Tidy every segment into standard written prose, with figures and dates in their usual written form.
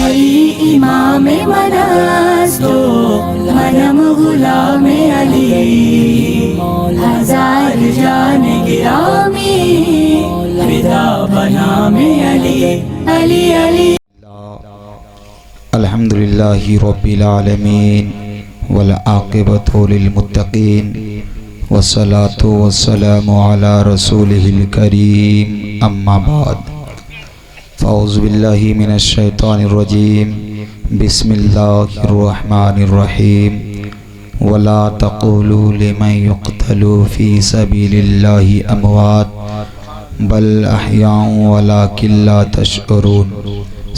अली इमाम मनास्तो मनम गुलाम अली हजार जान गिरामी फिदा बनाम अली अली अली। अल्हम्दुलिल्लाहि रब्बिल आलमीन वल आक़िबतु लिल मुत्तक़ीन वस्सलातु वस्सलामु अला रसूलिहिल करीम अम्मा बाद फ़अऊज़ु बिल्लाहि मिनश शैतानिर रजीम बिस्मिल्लाहिर रहमानिर रहीम वला तक़ूलू लिमन युक़्तलू फ़ी सबीलिल्लाहि अमवात बल अहयाउ वलाकिन ला तशऊरून।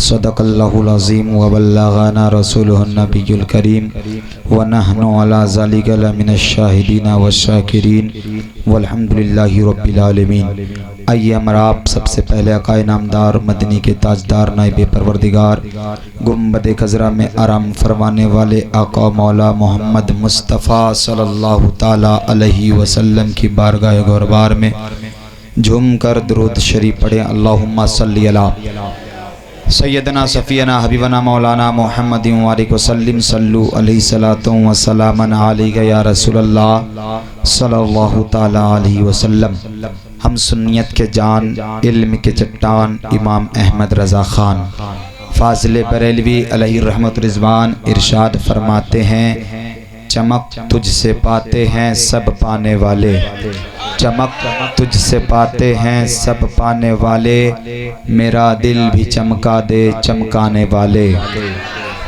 सदक़ल्लाहुल अज़ीम व बल्लग़ना रसूलुहुन नबियुल करीम व नहनु अला ज़ालिका लमिनश शाहिदीन वश्शाकिरीन वल्हम्दुलिल्लाहि रब्बिल आलमीन। आइए हमारा आप सबसे पहले आक़ाए नामदार मदनी के ताजदार नाइबे परवरदिगार गुंबद खज़रा में आराम फरमाने वाले आका मौला मोहम्मद मुस्तफ़ा सल्लल्लाहु ताला अलैहि वसल्लम की बारगाह गौरबार में झूम कर दुरूद शरीफ पढ़ें। अल्लाहुम्मा सल्ली अला सैयदना सफ़ियना हबीबना मौलाना मोहम्मदिन वालिक वसल्लिम सल्लु अलैहि सलातो व सलामन अलैका या रसूलल्लाह सल्लल्लाहु ताला अलैहि वसल्लम। हम सुन्नियत के जान इल्म के चट्टान इमाम अहमद रज़ा ख़ान फ़ाज़िल बरेलवी अलैहि रहमत रिज़वान इरशाद फरमाते हैं, चमक तुझसे पाते हैं सब पाने वाले, चमक तुझसे पाते हैं सब पाने वाले, मेरा दिल भी चमका दे चमकाने वाले।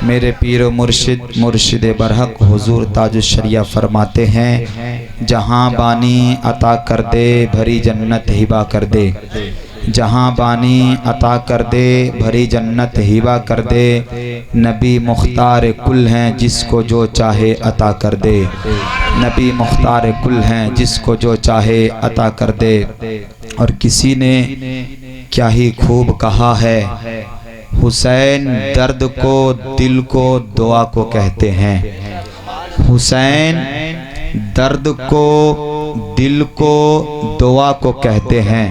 मेरे पीर मुर्शिद मुर्शिद बरहक हुजूर ताजुश शरिया फरमाते हैं, जहाँ बानी अता कर दे भरी जन्नत हिबा कर दे, जहाँ बानी अता कर दे भरी जन्नत हिबा कर दे, नबी मुख्तार कुल हैं जिसको जो चाहे अता कर दे, नबी मुख्तार कुल हैं जिसको जो चाहे अता कर दे। और किसी ने क्या ही खूब कहा है, हुसैन दर्द को दिल को दुआ को कहते हैं, हुसैन दर्द को दिल को दुआ को कहते हैं,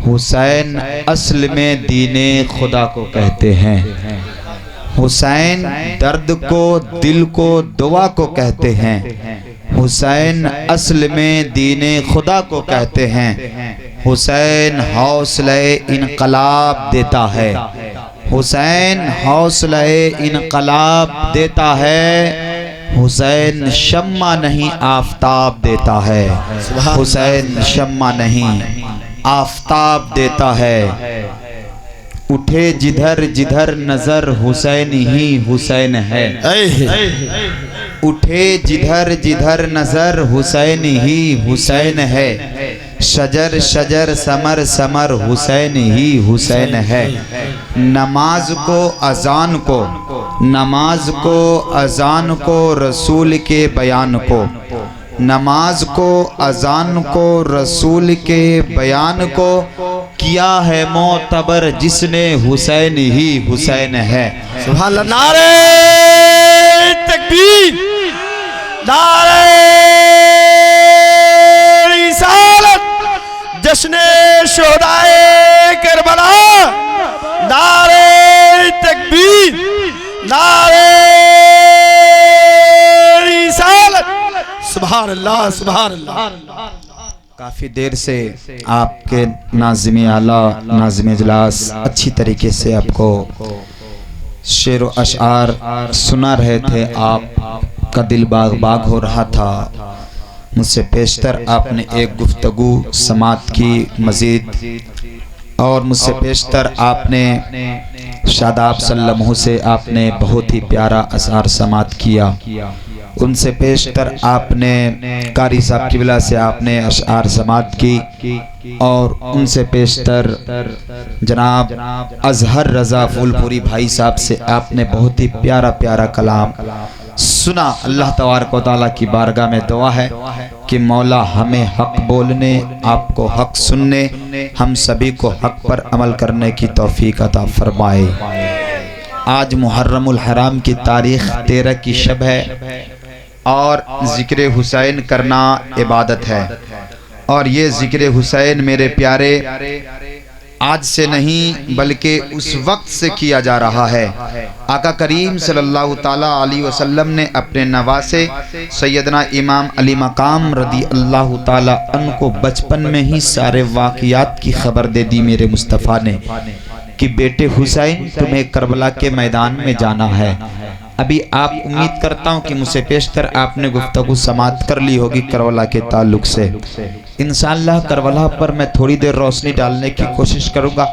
हुसैन असल में दीने खुदा को कहते हैं, हुसैन दर्द को दिल को दुआ को कहते हैं, हुसैन असल में दीने खुदा को कहते हैं, हुसैन हौसले इनकलाब देता है, हुसैन हौसले इनकलाब देता है, हुसैन शम्मा नहीं आफताब देता है, हुसैन शम्मा नहीं आफताब देता है। उठे जिधर जिधर नजर हुसैन ही हुसैन है, उठे जिधर जिधर नजर हुसैन ही हुसैन है, शजर शजर समर समर हुसैन ही हुसैन है। नमाज को अजान को, नमाज को अजान को रसूल के बयान को, नमाज को अजान को रसूल के बयान को, किया है मोतबर जिसने हुसैन ही हुसैन है। सुभान अल्लाह। नारे तकबीर, नारे रिसालत, जश्ने शोहदाए करबला, नारे तकबीर, नारे रिसालत। सुभान अल्लाह, सुभान अल्लाह। काफ़ी देर से आपके नाज़िम आला नाज़िम इजलास अच्छी तरीके से आपको शेर व अशआर सुना रहे थे, आपका दिल बाग बाग हो रहा था। मुझसे पेशतर आपने एक गुफ्तगू समात की मज़ीद, और मुझसे पेशतर आपने शादाब सल्लमहु से आपने बहुत ही प्यारा अशआर समात किया। उनसे पेशतर आपने कारी साहब की वजह से आपने अशआर समात की, और उनसे पेशतर जनाब अजहर रज़ा फूलपुरी भाई साहब से आपने बहुत ही प्यारा प्यारा कलाम सुना। अल्लाह तबारक व तआला की बारगाह में दुआ है कि मौला हमें हक बोलने, आपको हक सुनने, हम सभी को हक पर अमल करने की तौफीक अता फरमाए। आज मुहर्रमुल हराम की तारीख 13 की शब है, और ज़िक्र हुसैन करना इबादत है। और ये ज़िक्र हुसैन मेरे प्यारे आज से नहीं बल्कि उस वक्त से किया जा रहा है। आका करीम सल्लल्लाहु ताला अलैहि वसल्लम ने अपने नवासे सैयदना इमाम अली मकाम रदी अल्लाह ताला अन्हु को बचपन में ही सारे वाक़ियात की खबर दे दी मेरे मुस्तफ़ा ने कि बेटे हुसैन तुम्हें करबला के मैदान में जाना है। अभी आप उम्मीद करता हूँ कि मुझसे पेशतर आपने गुफ्तगू समाप्त कर ली होगी करबला के ताल्लुक से। इंशाअल्लाह करबला पर मैं थोड़ी देर रोशनी डालने की कोशिश करूँगा।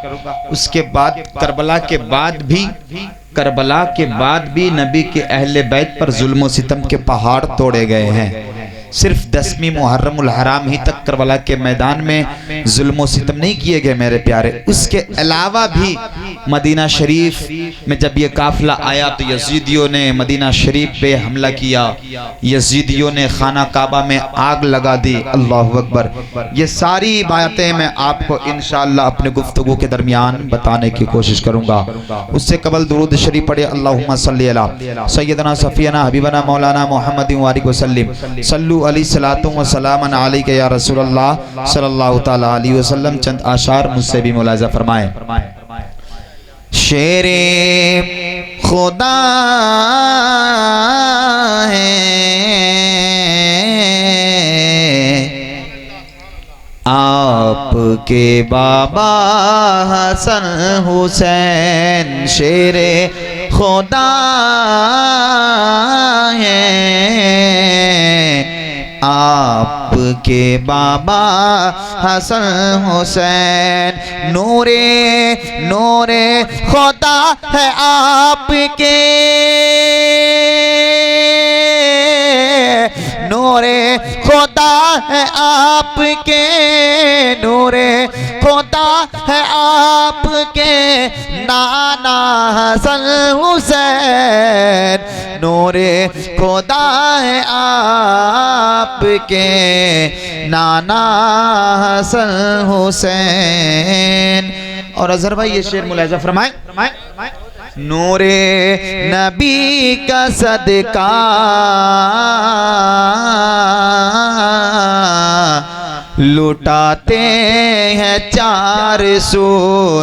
उसके बाद करबला के बाद भी नबी के अहले बैत पर जुल्म व सितम के पहाड़ तोड़े गए हैं। सिर्फ 10वीं मुहर्रमुल हराम ही तक करबला के मैदान में जुल्म व सितम नहीं किए गए मेरे प्यारे। उसके अलावा भी मदीना शरीफ में जब ये काफिला आया तो यजीदियों ने मदीना शरीफ पे हमला किया, यजीदियों ने खाना काबा में आग लगा दी। अल्लाह अकबर। ये सारी बातें मैं आपको इंशाअल्लाह अपने गुफ्तगू के दरमियान बताने की कोशिश करूंगा। उससे कबल दुरूद शरीफ पढ़े। अल्लाहुम्मा सल्ली अला सय्यदना सफियना हबीबना मौलाना मुहम्मद व सल्लिम सल्लु अलैहि सलातु व सलामन अलैका या रसूलल्लाह सल्लल्लाहु ताला अलैहि वसल्लम। चंद आशार मुझसे भी मुलाजा फरमाएं। शेरे खुदा है आपके बाबा हसन हुसैन, शेरे खुदा है आपके बाबा हसन हुसैन। नूरे नूरे खुदा है आपके, नूरे खुदा है आपके, नूरे खुदा है आपके नाना हसन हुसैन, नूरे खुदा है आपके नाना हसन हुसैन। और अजहर भाई ये शेर मुलाहिजा फरमाएं। नूरे नबी का सदका लुटाते हैं 400,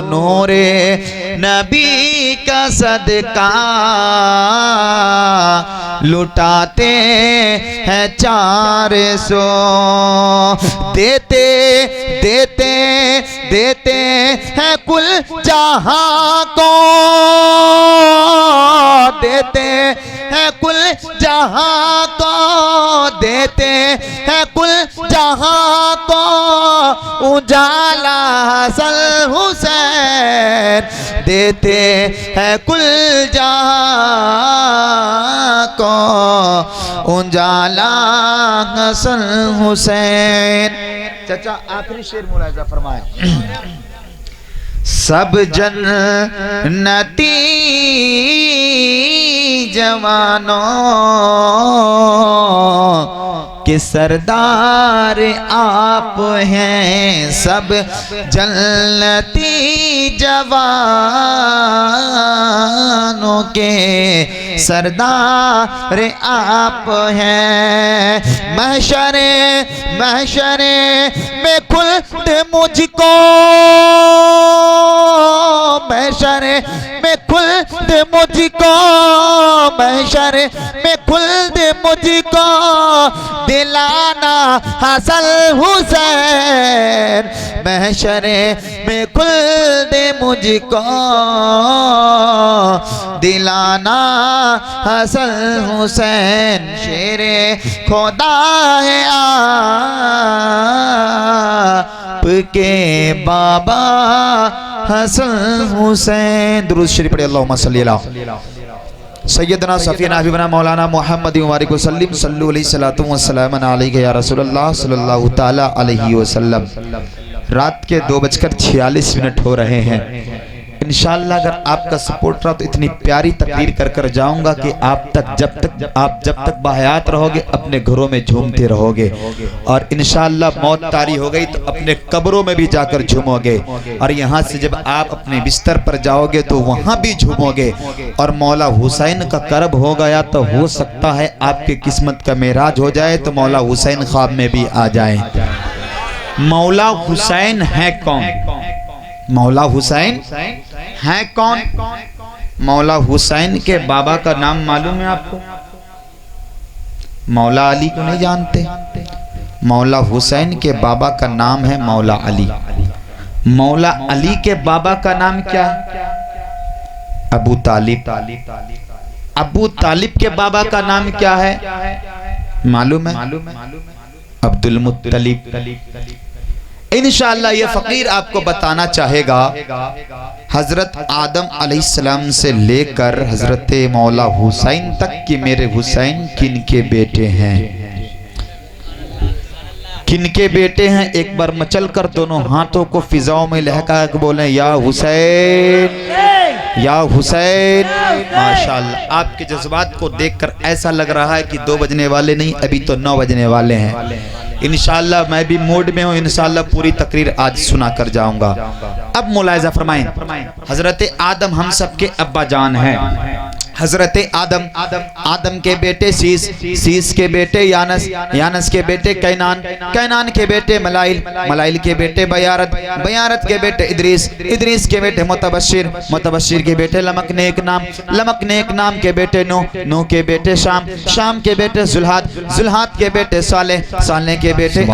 नूरे नबी का सदका लुटाते हैं 400। देते देते देते हैं कुल जहां को, देते हैं कुल जहां को, देते हैं कुल जहां को उजाला हसन हुसैन, देते हैं कुल जहां को उजाला हसन हुसैन। चाचा आखिरी शेर मुलाहिजा फरमाएं। सब जन्नती जवानों के सरदार आप हैं, सब जन्नती जवानों के सरदार आप हैं। महशरे महशरे में खुल्द मुझको, महशरे में खुल्द मुझको, महशरे में खुल्द मुझको दिलाना हसन हुसैन, महशरे में खुल्द मुझको दिलाना हसन हुसैन। शेरे खुदा है आपके बाबा हसन हुसैन। दुरूद शरीफ पढ़े। अल्लाहुम्मा सल्ली अला सैयदना सफीना हबीबना मौलाना मुहम्मद व सल्लिम सल्लु अलैहि सलातु व सलाम अलैका या रसूलल्लाह सल्लल्लाहु ताला अलैहि वसल्लम। रात के 2:46 हो रहे हैं। इंशाअल्लाह अगर आपका सपोर्ट रहा तो इतनी प्यारी तकरीर कर कर जाऊंगा कि आप जब तक बाहयात रहोगे अपने घरों में झूमते रहोगे, और इंशाअल्लाह मौत तारी हो गई तो अपने कब्रों में भी जाकर झूमोगे, और यहाँ से जब आप अपने बिस्तर पर जाओगे तो वहाँ भी झूमोगे। और मौला हुसैन का करब हो गया तो हो सकता है आपकी किस्मत का मेराज हो जाए तो मौला हुसैन ख्वाब में भी आ जाए। मौला हुसैन है कौन? मौला हुसैन हैं कौन? मौला हुसैन के बाबा का नाम मालूम है आपको? मौला अली को नहीं जानते? मौला हुसैन के बाबा का नाम है मौला अली। मौला अली के बाबा का नाम क्या है? अबू तालिब। अबू तालिब के बाबा का नाम क्या है मालूम है? अब्दुल मुत्तलिब। इंशाअल्लाह ये फकीर आपको बताना चाहेगा हजरत आदम अलैहिस्सलाम से लेकर हजरत मौला हुसैन तक कि मेरे हुसैन किनके बेटे हैं, किनके बेटे हैं। एक बार मचल कर दोनों हाथों को फिजाओं में लहका के बोले या हुसैन, या हुसैन। माशाअल्लाह आपके जज्बात को देखकर ऐसा लग रहा है कि 2 बजने वाले नहीं, अभी तो 9 बजने वाले हैं। इंशाअल्लाह मैं भी मूड में हूँ, इंशाअल्लाह पूरी तकरीर आज सुना कर जाऊंगा। अब मुलाहिजा फरमाएं, हजरत आदम हम सबके अब्बा जान हैं। हजरत आदम के बेटे शीस के बेटे यानस के बेटे कैनान के बेटे मलाइल के बेटे बयारत के बेटे इदरीस के बेटे मुतबश्शिर के बेटे लमकनेक नाम के बेटे नूह के बेटे शाम के बेटे जुल्हाद के बेटे सालेह के बेटे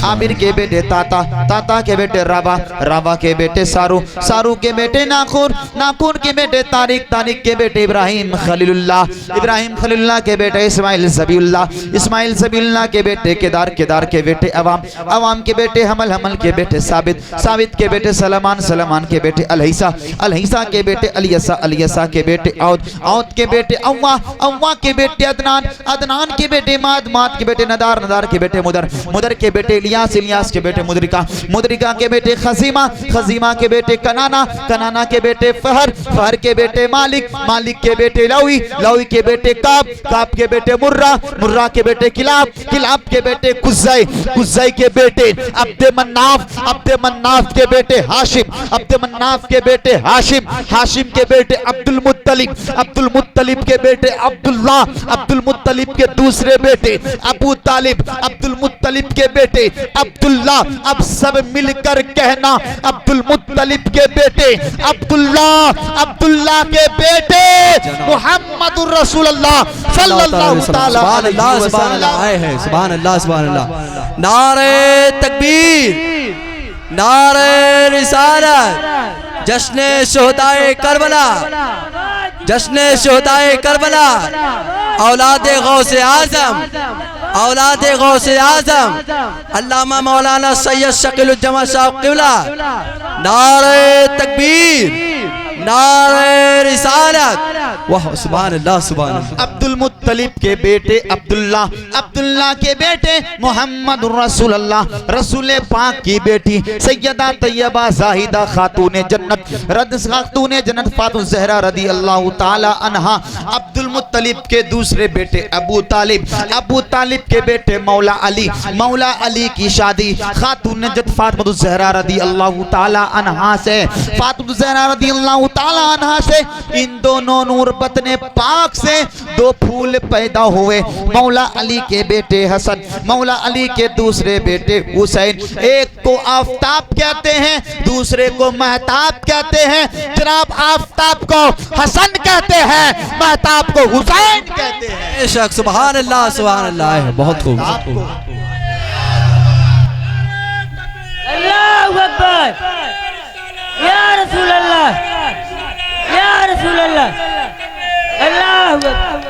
आबिर के बेटे ताता के बेटे राबा के बेटे सारू के बेटे नाखूर के बेटे तारिक के बेटे इब्राहिम खलीलुल्लाह के बेटे इस्माइल ज़बीउल्लाह के बेटे केदार के बेटे अवाम के बेटे हमल के बेटे साबित के बेटे सलमान के बेटे अलहिसा के बेटे अलियसा के बेटे औद के बेटे अव्वा के बेटे अदनान के बेटे माद के बेटे नदार के बेटे मुदर के बेटे इलियास के बेटे मुदरिका के बेटे खजीमा के बेटे कनाना के बेटे फहर के बेटे मालिक के बेटे लवी के बेटे काब के बेटे मुर्रा के बेटे किलाब के बेटे कुज़ै के बेटे अब्दे मन्नाफ के बेटे हाशिम के बेटे अब्दुल मुत्तलिब के बेटे अब्दुल मुत्तलिब के दूसरे बेटे अबू तालिब अब्दुल मुत्तलिब के बेटे अब्दुल्ला। अब सब मिलकर कहना अब्दुल मुत्तलिब के बेटे अब्दुल्ला के बेटे मुहम्मदुर रसूलुल्लाह सल्लल्लाहु तआला अलैहि वसल्लम आए हैं। सुभान अल्लाह। नारे तकबीर, नारे रिसालत, जश्न शुहदाए करबला, औलादे गौसे आजम अल्लामा मौलाना सैयद शकीलुज्जमा साहब क़िबला। नारे तकबीर, नारे रिसालत, वाह सुभान अल्लाह। अब्दुल मुत्तलिब के बेटे अब्दुल्ला के बेटे मोहम्मद रसूल पाक की बेटी सैयदा तैयबा जाहिदा खातून जन्नत फातिमा ज़हरा रदी अल्लाह ताला अन्हा। अब्दुल मुत्तलिब के दूसरे बेटे अबू तालिब के बेटे मौला अली की शादी खातून नजत फातिमा ज़हरा रदी अल्लाह ताला अन्हा से इन दोनों नूर बतने पाक से 2 फूल पैदा हुए। मौला अली के बेटे हसन, मौला अली के दूसरे बेटे हुसैन। एक को आफताब कहते हैं, दूसरे को महताब कहते हैं। जनाब आफताब को हसन कहते हैं, महताब को हुसैन कहते हैं। बेशक सुभान अल्लाह है। बहुत खूब। अल्लाहू अकबर, या रसूल अल्लाह, या रसूल अल्लाह।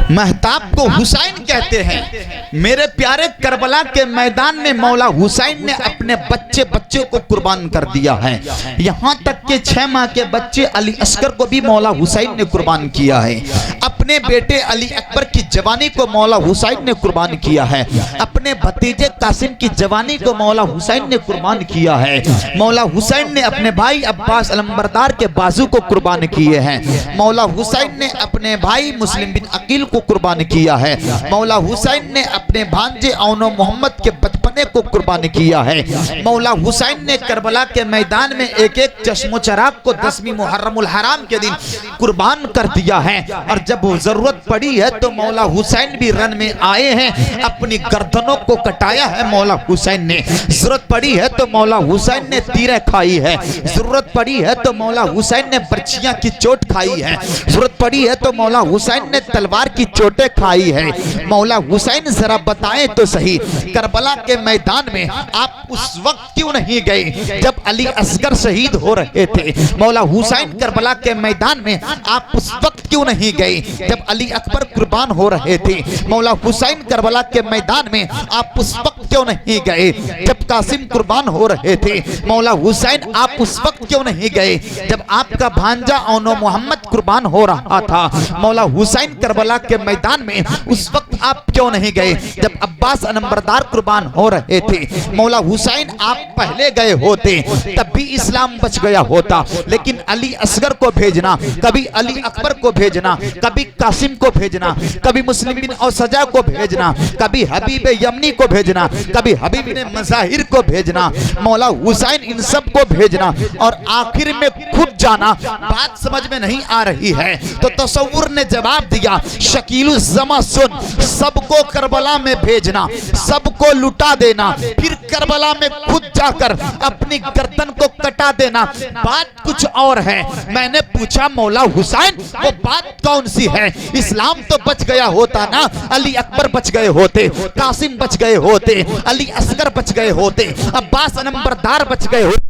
महताब को हुसैन कहते हैं। मेरे प्यारे करबला के मैदान में मौला हुसैन ने अपने बच्चे को कुर्बान कर दिया है। यहाँ तक के 6 माह के बच्चे अली अस्कर को भी मौला हुसैन ने कुर्बान किया है। अपने बेटे अली अकबर की जवानी को मौला हुसैन ने कुर्बान किया है। अपने भतीजे कासिम की जवानी को मौला हुसैन ने कुर्बान किया है। मौला हुसैन ने अपने भाई अब्बास अलंबरदार के बाजू को कुर्बान किए हैं। मौला हुसैन ने अपने भाई मुस्लिम बिन अकील को कुर्बान किया है। मौला हुसैन ने अपने भांजे औनो मोहम्मद के बचपने को कुर्बान किया है। मौला हुसैन ने करबला के मैदान में एक चश्मो चराग को 10वीं मुहर्रमुल हराम के दिन कुर्बान कर दिया है। और जब वो जरूरत पड़ी है तो मौला हुसैन भी रन में आए हैं, अपनी गर्दनों को कटाया है मौला हुसैन ने। जरूरत पड़ी है तो मौला हुसैन ने तीरें खाई है, जरूरत पड़ी है तो मौला हुसैन ने बर्छियां की चोट खाई है, जरूरत पड़ी है तो मौला हुसैन ने तलवार की चोटें खाई है। मौला हुसैन जरा बताएं तो सही, करबला के मैदान में आप उस वक्त क्यों नहीं गए जब अली असगर शहीद हो रहे थे? मौला हुसैन करबला के मैदान में आप उस वक्त क्यों नहीं गए जब अली अकबर कुर्बान हो रहे थे? मौला हुसैन करबला के मैदान में आप उस वक्त क्यों नहीं गए जब कासिम कुर्बान हो रहे थे? मौला हुसैन आप उस वक्त क्यों नहीं गए जब आपका भांजा औनो मोहम्मद कुर्बान हो रहा था? मौला हुसैन करबला के मैदान में उस वक्त आप क्यों नहीं गए जब अब्बास नंबरदार कुर्बान हो रहे थे? मौला हुसैन आप पहले गए होते तब भी इस्लाम बच गया होता, लेकिन अली असगर को भेजना, कभी अली अकबर को भेजना, कभी कासिम को भेजना, कभी मुस्लिम बिन औसजा को भेजना, कभी हबीब यमनी को भेजना, कभी हबीब बिन मज़ाहिर को भेजना, मौला हुसैन इन सब को भेजना और आखिर में खुद जाना, बात समझ में नहीं आ रही है। तो तसव्वुर ने जवाब दिया, शकीलुल ज़मा सुन, सबको करबला में भेजना, सबको लुटा देना, फिर करबला में खुद जाकर अपनी गर्दन को कटा देना, बात कुछ और है। मैंने पूछा मौला हुसैन वो बात कौन सी है? इस्लाम तो बच गया होता ना, अली अकबर बच गए होते, कासिम बच गए होते, अली असगर बच गए होते, अब्बास नंबरदार बच गए होते।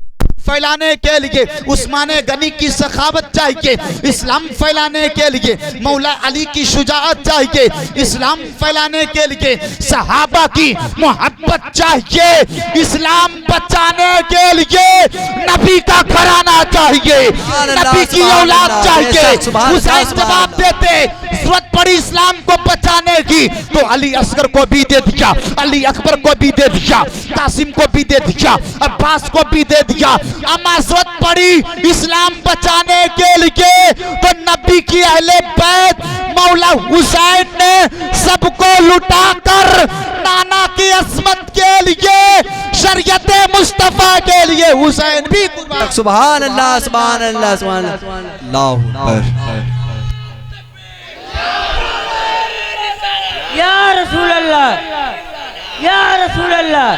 फैलाने के लिए उस्मान गनी की सखावत चाहिए, इस्लाम फैलाने के लिए मौला अली की शुजाअत चाहिए, इस्लाम फैलाने के लिए सहाबा की मोहब्बत चाहिए, इस्लाम बचाने के लिए नबी का घराना चाहिए, नबी की औलाद चाहिए। हुसैन जवाब देते, जरूरत पड़ी इस्लाम को बचाने की तो अली असगर को भी दे दिया, अली अकबर को भी दे दिया, कासिम को भी दे दिया, अब्बास को भी दे दिया। अम्मा जरूरत पड़ी इस्लाम बचाने के लिए तो नबी की अहले बैत मौला हुसैन ने सबको लुटाकर नाना की अस्मत के लिए, शरीयत मुस्तफा के लिए हुसैन भी कुर्बान। सुभान अल्लाह, सुभान अल्लाह, सुभान अल्लाह अकबर। या रसूल अल्लाह, या रसूल अल्लाह,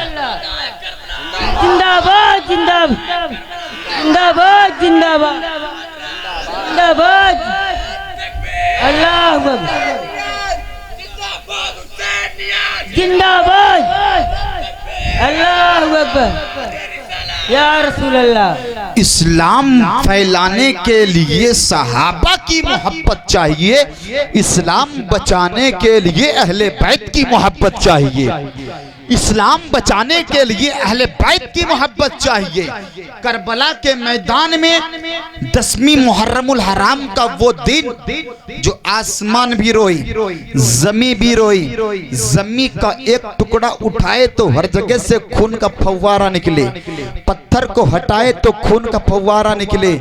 जिंदाबाद जिंदाबाद जिंदाबाद जिंदाबाद जिंदाबाद, अल्लाह जिंदाबाद, अल्लाह अकबर, या रसूल अल्लाह। इस्लाम फैलाने के लिए सहाबा की मोहब्बत चाहिए, इस्लाम बचाने के लिए अहले बैत की मोहब्बत चाहिए, इस्लाम बचाने के लिए अहले बैत की मोहब्बत चाहिए। करबला के मैदान में 10वीं मुहर्रमुल हराम का वो दिन जो आसमान भी रोई, जमी भी रोई, जमी का एक टुकड़ा उठाए तो हर जगह से खून का फव्वारा निकले, पत्थर को हटाए तो खून का फव्वारा निकले।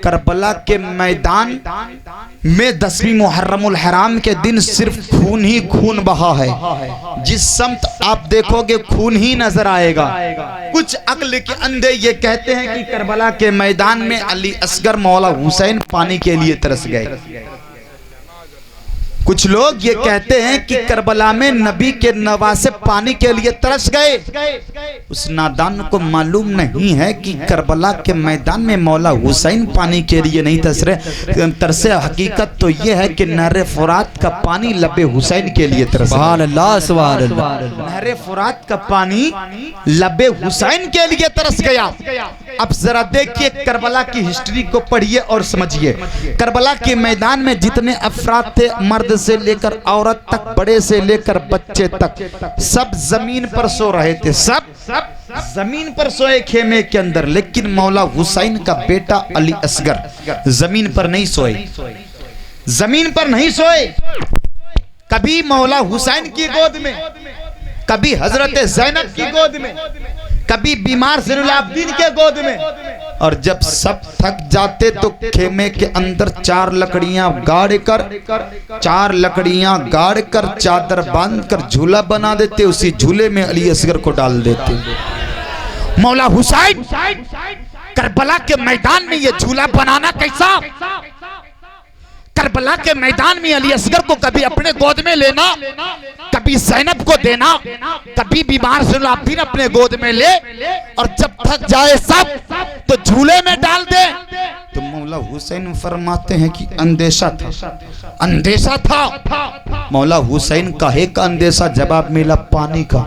करबला के मैदान में 10वीं मुहर्रमुल हराम के दिन सिर्फ खून ही खून बहा है, जिस समत आप देखोगे खून ही नजर आएगा। कुछ अक्ल के अंधे ये कहते हैं कि करबला के मैदान में अली असगर मौला हुसैन पानी के लिए तरस गए। कुछ लोग ये कहते हैं कि करबला में नबी के नवासे पानी के लिए तरस गए। उस नादान को मालूम नहीं है कि करबला के मैदान में मौला हुसैन पानी के लिए नहीं तरसे। हकीकत तो ये है कि नहर फुरात का पानी लबे हुसैन के लिए तरस। सुभान अल्लाह, सुभान अल्लाह। नहर फुरात का पानी लबे हुसैन के लिए तरस गया। अब जरा देखिए करबला की हिस्ट्री को पढ़िए और समझिए। करबला के मैदान में जितने अफराद थे, मर्द से लेकर औरत तक, बड़े से लेकर बच्चे तक, सब जमीन पर सो रहे थे, सब जमीन पर सोए खेमे के अंदर। लेकिन मौला हुसैन का बेटा अली असगर जमीन पर नहीं सोए, जमीन पर नहीं सोए। कभी मौला हुसैन की गोद में, कभी हजरत जैनब की गोद में, कभी बीमार ज़ैनुल आबिदीन के गोद में। और जब सब थक जाते तो खेमे के अंदर 4 लकड़ियां गाड़ कर, 4 लकड़ियां गाड़ कर चादर बांध कर झूला बना देते, उसी झूले में अली असगर को डाल देते। मौला हुसैन करबला के मैदान में ये झूला बनाना कैसा? करबला के मैदान में अली असगर को कभी अपने गोद में लेना, कभी ज़ैनब को देना, कभी बीमार ज़ुलाफिन अपने गोद में ले और जब थक जाए सब तो झूले में डाल दे। तो मौला हुसैन फरमाते हैं कि अंदेशा था, अंदेशा था। मौला हुसैन काहे का अंदेशा? जवाब मिला पानी का,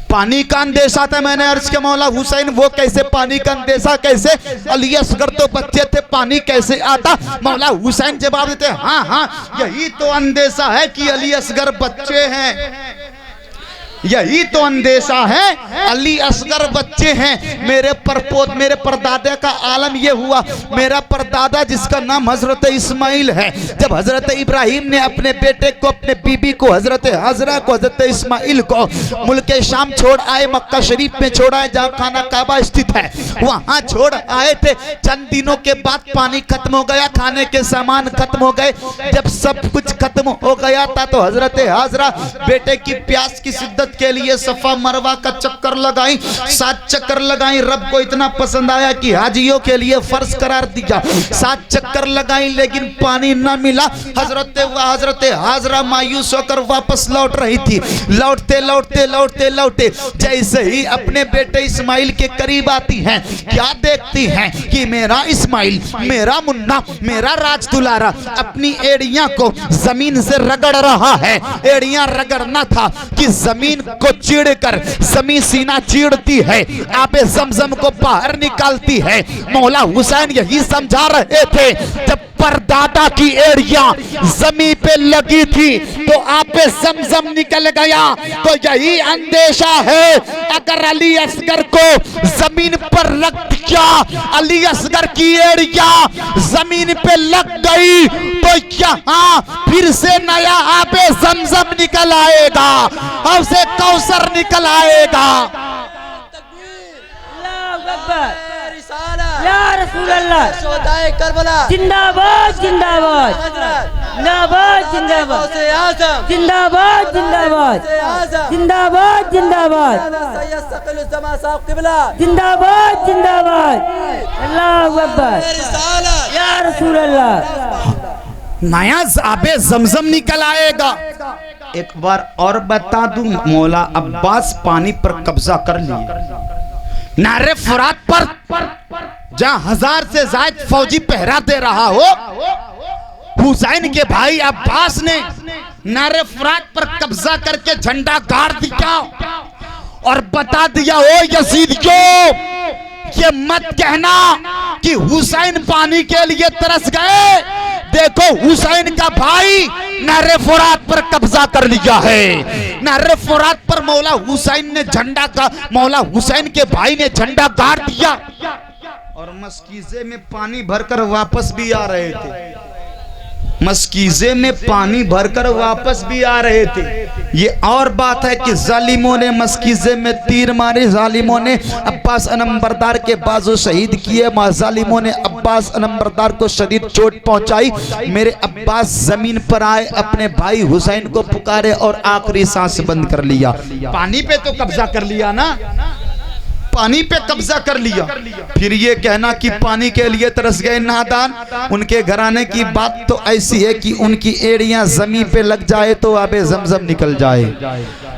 पानी का अंदेशा था। मैंने अर्ज किया मौला हुसैन वो कैसे पानी का अंदेशा कैसे? अली असगर तो बच्चे थे, पानी कैसे आता? मौला हुसैन जवाब देते हाँ हाँ यही तो अंदेशा है कि अली असगर बच्चे हैं, यही तो अंदेशा है अली असगर बच्चे हैं। मेरे परपोत मेरे परदादा का आलम ये हुआ, मेरा परदादा जिसका नाम हजरत इस्माइल है, जब हजरत इब्राहिम ने अपने बेटे को, अपने बीबी को, हजरत हाजरा को, हजरत इस्माइल को मुल्क शाम छोड़ आए, मक्का शरीफ में छोड़ आए जहाँ खाना काबा स्थित है, वहाँ छोड़ आए थे। चंद दिनों के बाद पानी खत्म हो गया, खाने के सामान खत्म हो गए। जब सब कुछ खत्म हो गया था तो हजरत हाजरा बेटे की प्यास की शिद्दत के लिए सफा मरवा का चक्कर लगाई, 7 चक्कर लगाई। रब को इतना पसंद आया कि हाजियों के लिए फर्ज करार दिया। 7 चक्कर लगाई लेकिन पानी न मिला। हजरत हाजरा मायूस होकर वापस लौट रही थी। लौटते लौटते लौटते लौटे जैसे ही अपने बेटे इस्माइल के करीब आती हैं, क्या देखती हैं कि मेरा इस्माइल, मेरा मुन्ना, मेरा राज दुलारा अपनी एड़ियां को जमीन से रगड़ रहा है। एड़ियां रगड़ना था कि जमीन को चीड़कर जमीन सीना चीड़ती है, आबे ज़मज़म को बाहर निकालती है। मौला हुसैन यही समझा रहे थे, जब परदादा की एड़ियां जमीन पे लगी थी तो आबे ज़मज़म निकल गया। तो यही अंदेशा है, अगर अली असगर को जमीन पर रख दिया, अली असगर की एड़ियां जमीन पे लग गई तो यहाँ फिर से नया आबे ज़मज़म निकल आएगा, अब से कौसर निकल आएगा। या रसूल अल्लाह शोहदाए करबला जिंदाबाद जिंदाबाद जिंदाबाद जिंदाबाद जिंदाबाद जिंदाबाद जिंदाबाद जिंदाबाद जिंदाबाद जिंदाबाद अल्लाहू अकबर या रसूल अल्लाह। नया आबे ज़मज़म निकल आएगा। एक बार और बता दूं, मौला अब्बास पानी पर कब्जा कर लिए। नारे फुरात पर जहां 1000 से ज्यादा फौजी पहरा दे रहा हो, हुसैन के भाई अब्बास ने नारे फुरात पर कब्जा करके झंडा गाड़ दिया और बता दिया ओ यजीदियों, ये मत कहना कि हुसैन पानी के लिए तरस गए। देखो हुसैन का भाई नहरे फुरात पर कब्जा कर लिया है। नहरे फुरात पर मौला हुसैन ने झंडा का, मौला हुसैन के भाई ने झंडा गाड़ दिया और मस्कीज़े में पानी भरकर वापस भी आ रहे थे। मस्कीज़े में पानी भरकर वापस भी आ रहे थे। ये और बात है कि जालिमों ने मस्कीज़े में तीर मारे, जालिमों ने अब्बास नंबरदार के बाजू शहीद किए, जालिमों ने अब्बास नंबरदार को शदीद चोट पहुंचाई। मेरे अब्बास जमीन पर आए, अपने भाई हुसैन को पुकारे और आखिरी सांस बंद कर लिया। पानी पे तो कब्जा कर लिया ना, पानी पे कब्जा कर लिया। फिर ये कहना कि पानी के लिए तरस गए नादान। उनके घराने की बात तो ऐसी है कि उनकी एड़ियां जमीन पे लग जाए तो आबे ज़मज़म निकल जाए,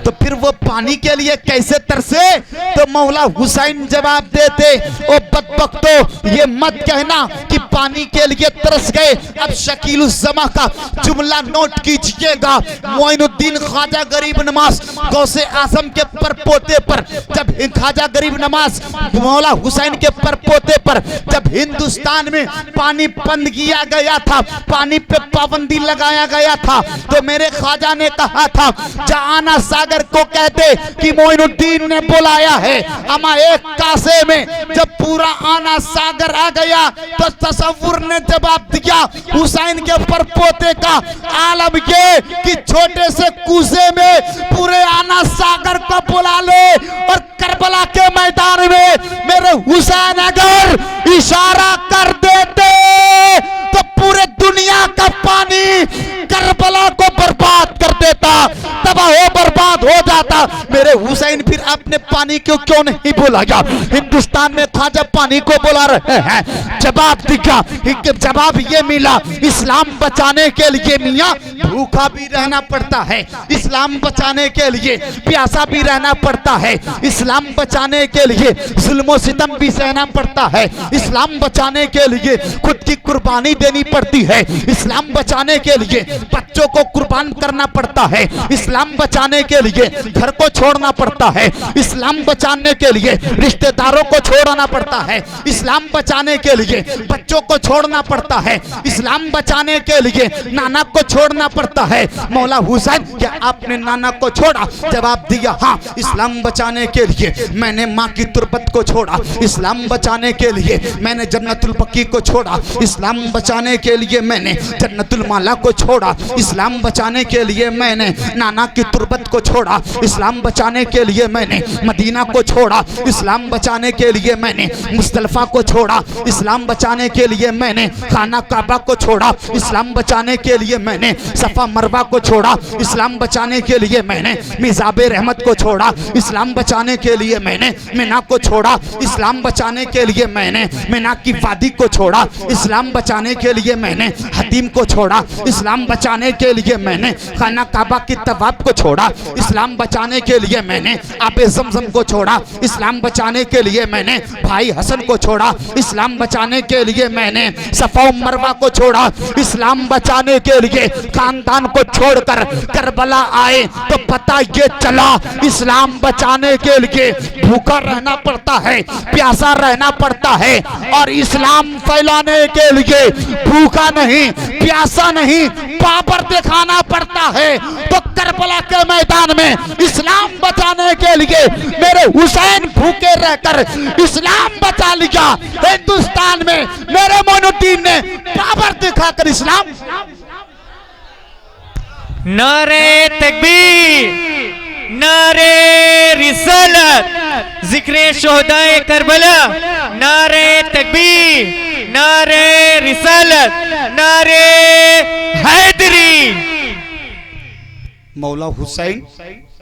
तो फिर वो पानी के लिए कैसे तरसे? तो मौला हुसैन जवाब देते, ओ बदबख्तो, ये मत कहना कि पानी के लिए तरस गए। अब शकीलुज़्ज़मा का जुमला नोट कीजिएगा। मोइनुद्दीन ख्वाजा गरीब नवाज गौसे आज़म के परपोते पर जब ख्वाजा गरीब नवाज मौला हुसैन के परपोते पर जब हिंदुस्तान में पानी बंद किया गया था, पानी पे पाबंदी लगाया गया था, तो मेरे ख्वाजा ने कहा था जहाना सागर को कहते कि मोइनुद्दीन ने बुलाया है। अमा एक कासे में जब पूरा आना सागर आ गया तो तसव्वुर ने जवाब दिया हुसैन के परपोते का आलम ये कि छोटे से कूसे में पूरे आना सागर को बुला ले और करबला के मैदान में मेरे हुसैन अगर इशारा कर देते तो पूरे दुनिया का पानी करबला को बर्बाद कर देता, तबाह बर्बाद बर्बाद हो जाता। मेरे हुसैन फिर आपने पानी को क्यों नहीं बुलाया? हिंदुस्तान में ख्वाजा पानी को बुला रहे हैं। जवाब दिखा, जवाब ये मिला, इस्लाम बचाने के लिए मियाँ भूखा भी रहना पड़ता है, इस्लाम बचाने के लिए प्यासा भी रहना पड़ता है, इस्लाम बचाने के लिए जुल्म सितम भी सहना पड़ता है, इस्लाम बचाने के लिए खुद की कुर्बानी देनी पड़ती है, इस्लाम बचाने के लिए बच्चों को कुर्बान करना पड़ता है, इस्लाम बचाने के लिए घर को छोड़ना पड़ता है, इस्लाम बचाने के लिए रिश्तेदारों को छोड़ना पड़ता है, इस्लाम बचाने के लिए बच्चों को छोड़ना पड़ता है, इस्लाम बचाने के लिए नाना को छोड़ना पड़ता है। मौला हुसैन, क्या आपने नाना को छोड़ा? जवाब दिया, हाँ, इस्लाम बचाने के लिए मैंने माँ की तुरबत को छोड़ा, इस्लाम बचाने के लिए मैंने जन्नतुल बकी को छोड़ा, इस्लाम बचाने के लिए मैंने जन्नतुल माला को छोड़ा, इस्लाम बचाने के लिए मैंने नाना की तुरबत को छोड़ा, इस्लाम बचाने के लिए मैंने मदीना को छोड़ा, इस्लाम बचाने के लिए मैंने मुस्तलफा को छोड़ा, इस्लाम बचाने के लिए मैंने खाना काबा को छोड़ा, इस्लाम बचाने के लिए मैंने सफा मरवा को छोड़ा, इस्लाम बचाने के लिए मैंने मिजाबे रहमत को छोड़ा, इस्लाम बचाने के लिए मैंने मिना को छोड़ा, इस्लाम बचाने के लिए मैंने मिना की वादी को छोड़ा, इस्लाम बचाने के लिए मैंने हतीम को छोड़ा, इस्लाम बचाने के लिए मैंने खाना काबा की तवाब को छोड़ा, इस्लाम बचाने के लिए मैंने आबे जमजम को छोड़ा, इस्लाम बचाने के लिए मैंने भाई हसन को छोड़ा, इस्लाम बचाने के लिए मैंने सफा मरवा को छोड़ा, इस्लाम बचाने के लिए खानदान को छोड़कर करबला आए तो पता ये चला, इस्लाम बचाने के लिए भूखा रहना पड़ता है, प्यासा रहना पड़ता है, और इस्लाम फैलाने के लिए भूखा नहीं, प्यासा नहीं, पावर दिखाना पड़ता है। तो करबला के मैदान में इस्लाम बचाने के लिए मेरे हुसैन भूखे रहकर इस्लाम बचा लिया। हिंदुस्तान में मेरे मोइनुद्दीन ने पावर दिखाकर इस्लाम। नारे तकबीर, नारे रिसालत, जिक्रे शोहदाए करबला, नारे तकबीर, नारे रिसालत, नारे हैदरी। मौला हुसैन,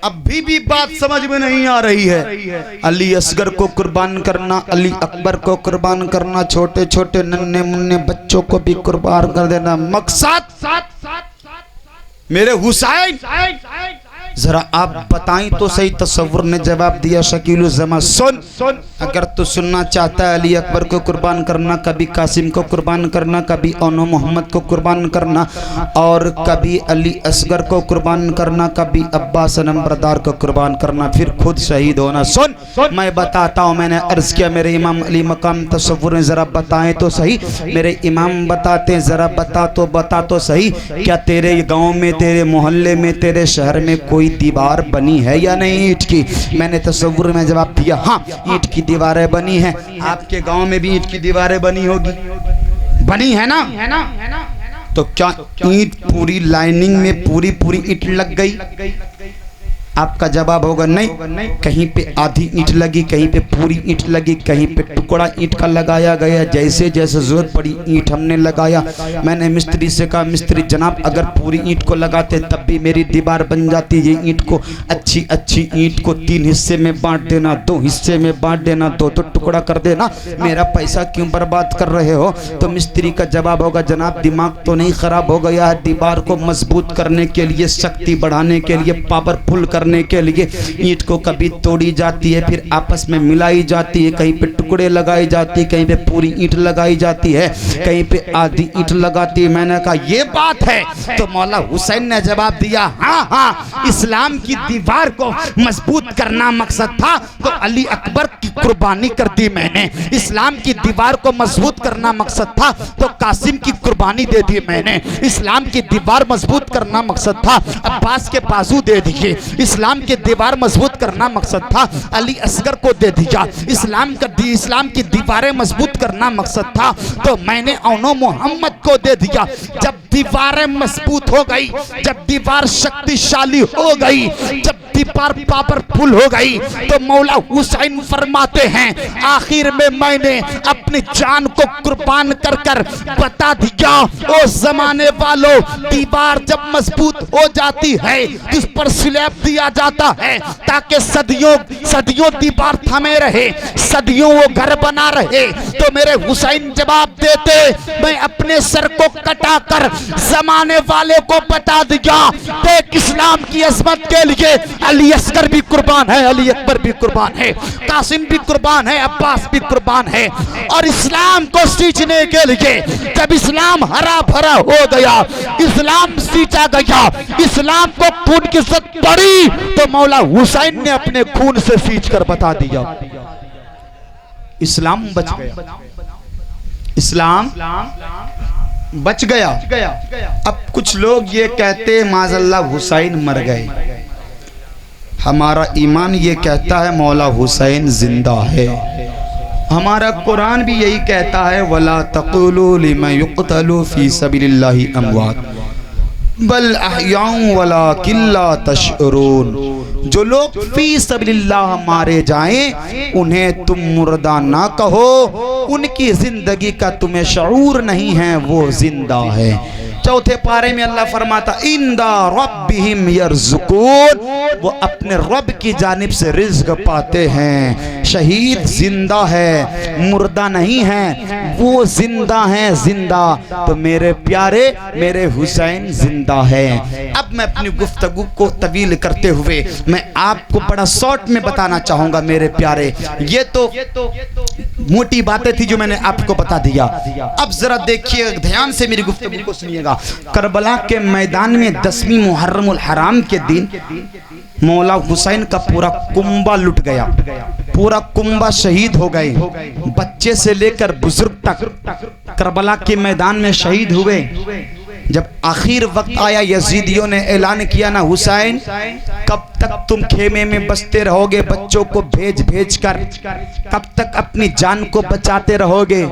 अभी भी बात समझ में नहीं आ रही है। अली असगर को कुर्बान करना, अली अकबर को कुर्बान करना, छोटे छोटे नन्हे मुन्ने बच्चों को भी कुर्बान कर देना मकसद। मेरे हुसैन, जरा आप बताएं तो सही। तसव्वुर ने जवाब दिया, शकीलुज़्ज़मा सुन, अगर तू सुनना चाहता है अली अकबर को कुर्बान करना, कभी कासिम को कुर्बान करना, कभी ओनो मोहम्मद को कुर्बान करना, और कभी अली असगर को कुर्बान करना, कभी अब्बास नंबरदार को कुर्बान करना, फिर खुद शहीद होना। सुन, मैं बताता हूँ। मैंने अर्ज किया मेरे इमाम अली मकाम तसव्वुर ने, जरा बताएं तो सही। मेरे इमाम बताते, जरा बता तो सही, क्या तेरे गाँव में, तेरे मोहल्ले में, तेरे शहर में कोई दीवार बनी है या नहीं ईंट की? मैंने तसव्वुर में जवाब दिया, हाँ, ईंट की दीवारें बनी हैं। आपके गांव में भी ईंट की दीवारें बनी होगी, बनी है ना? तो क्या ईंट पूरी लाइनिंग में पूरी ईंट लग गई? आपका जवाब होगा नहीं, कहीं पे आधी ईंट लगी, कहीं पे पूरी ईंट लगी, कहीं पे टुकड़ा ईंट का लगाया गया, जैसे जैसे जरूरत पड़ी ईंट हमने लगाया। मैंने मिस्त्री से कहा, मिस्त्री जनाब अगर पूरी ईंट को लगाते तब भी मेरी दीवार बन जाती, ये ईंट को अच्छी ईंट को 3 हिस्से में बांट देना, 2 हिस्से में बांट देना, 2 टुकड़ा कर देना, मेरा पैसा क्यों बर्बाद कर रहे हो? तो मिस्त्री का जवाब होगा, जनाब दिमाग तो नहीं खराब हो गया है, दीवार को मजबूत करने के लिए, शक्ति बढ़ाने के लिए, पावरफुल करने के लिए ईंट को कभी तोड़ी जाती है, फिर आपस में मिलाई जाती है, कहीं पे टुकड़े लगाई जाती है, कहीं पे पूरी ईंट लगाई जाती है, कहीं पे आधी ईंट लगाती है। मैंने कहा ये बात है? तो मौला हुसैन ने जवाब दिया, हाँ, इस्लाम की दीवार को मजबूत करना मकसद था, तो अली अकबर की कुर्बानी कर दी मैंने। इस्लाम की दीवार को मजबूत करना मकसद था, तो कासिम की कुर्बानी दे दी मैंने। इस्लाम की दीवार मजबूत करना मकसद था, अब्बास के बाजू दे दिए। इस्लाम की दीवार मजबूत करना मकसद था, अली असगर को दे दिया। इस्लाम की दीवारें मजबूत करना मकसद था, तो मैंने ओनो मोहम्मद को दे दिया। जब दीवारें मजबूत हो गई, जब दीवार शक्तिशाली हो गई, जब दीवार पावरफुल हो गई तो मौला हुसैन फरमाते हैं आखिर में मैंने अपनी जान को कुर्बान कर कर बता दिया ओ जमाने वालों, दीवार जब मजबूत हो जाती है तो उस पर स्लैब दिया जाता है ताकि सदियों सदियों दीवार थमे रहे, सदियों वो घर बना रहे। तो मेरे हुसैन जवाब देते मैं अपने सर को कटा कर जमाने वाले को बता दिया देख इस्लाम की अजमत के लिए अली असगर भी कुर्बान है, अली अकबर भी कुर्बान है, कासिम भी कुर्बान है, अब्बास भी कुर्बान है। और इस्लाम को सींचने के लिए जब इस्लाम हरा भरा हो गया, इस्लाम सींचा गया, इस्लाम को खून की जरूरत पड़ी तो मौला हुसैन ने अपने खून से सींच कर बता दिया इस्लाम बच गया, इस्लाम बच गया। अब कुछ लोग ये कहते माज़अल्लाह हुसैन मर गए, हमारा ईमान ये कहता है मौला हुसैन जिंदा है। हमारा कुरान भी यही कहता है वला तक़ूलू लिमन युक़तलू फी सबीलिल्लाहि अमवात बल अहयाउ वलाकिन ला तशऊरून। जो लोग फी सबीलिल्लाह मारे जाएं उन्हें तुम मुर्दा ना कहो, उनकी जिंदगी का तुम्हें शऊर नहीं है, वो जिंदा है। चौथे पारे में अल्लाह फरमाता इंदा रब्बिहिम यरज़ुकून, वो अपने रब की जानिब से रिज़्क़ पाते हैं। शहीद जिंदा है, मुर्दा नहीं है, वो जिंदा है, जिंदा। तो मेरे प्यारे मेरे हुसैन जिंदा है। अब मैं अपनी गुफ्तगू को तवील करते हुए मैं आपको बड़ा शॉर्ट में बताना चाहूंगा मेरे प्यारे, ये तो मोटी बातें थी जो मैंने आपको बता दिया। अब जरा देखिए ध्यान से मेरी गुफ्तगू को सुनिएगा। करबला के मैदान में 10वीं मुहर्रमुल हराम के दिन मौला हुसैन का पूरा कुंबा लुट गया, पूरा कुंबा शहीद हो गए, बच्चे से लेकर बुजुर्ग तक करबला के मैदान में शहीद हुए। जब आखिर वक्त आया यजीदियों ने ऐलान किया ना हुसैन कब तक तुम खेमे में बसते रहोगे, बच्चों को भेज भेज कर कब तक अपनी जान को बचाते रहोगे।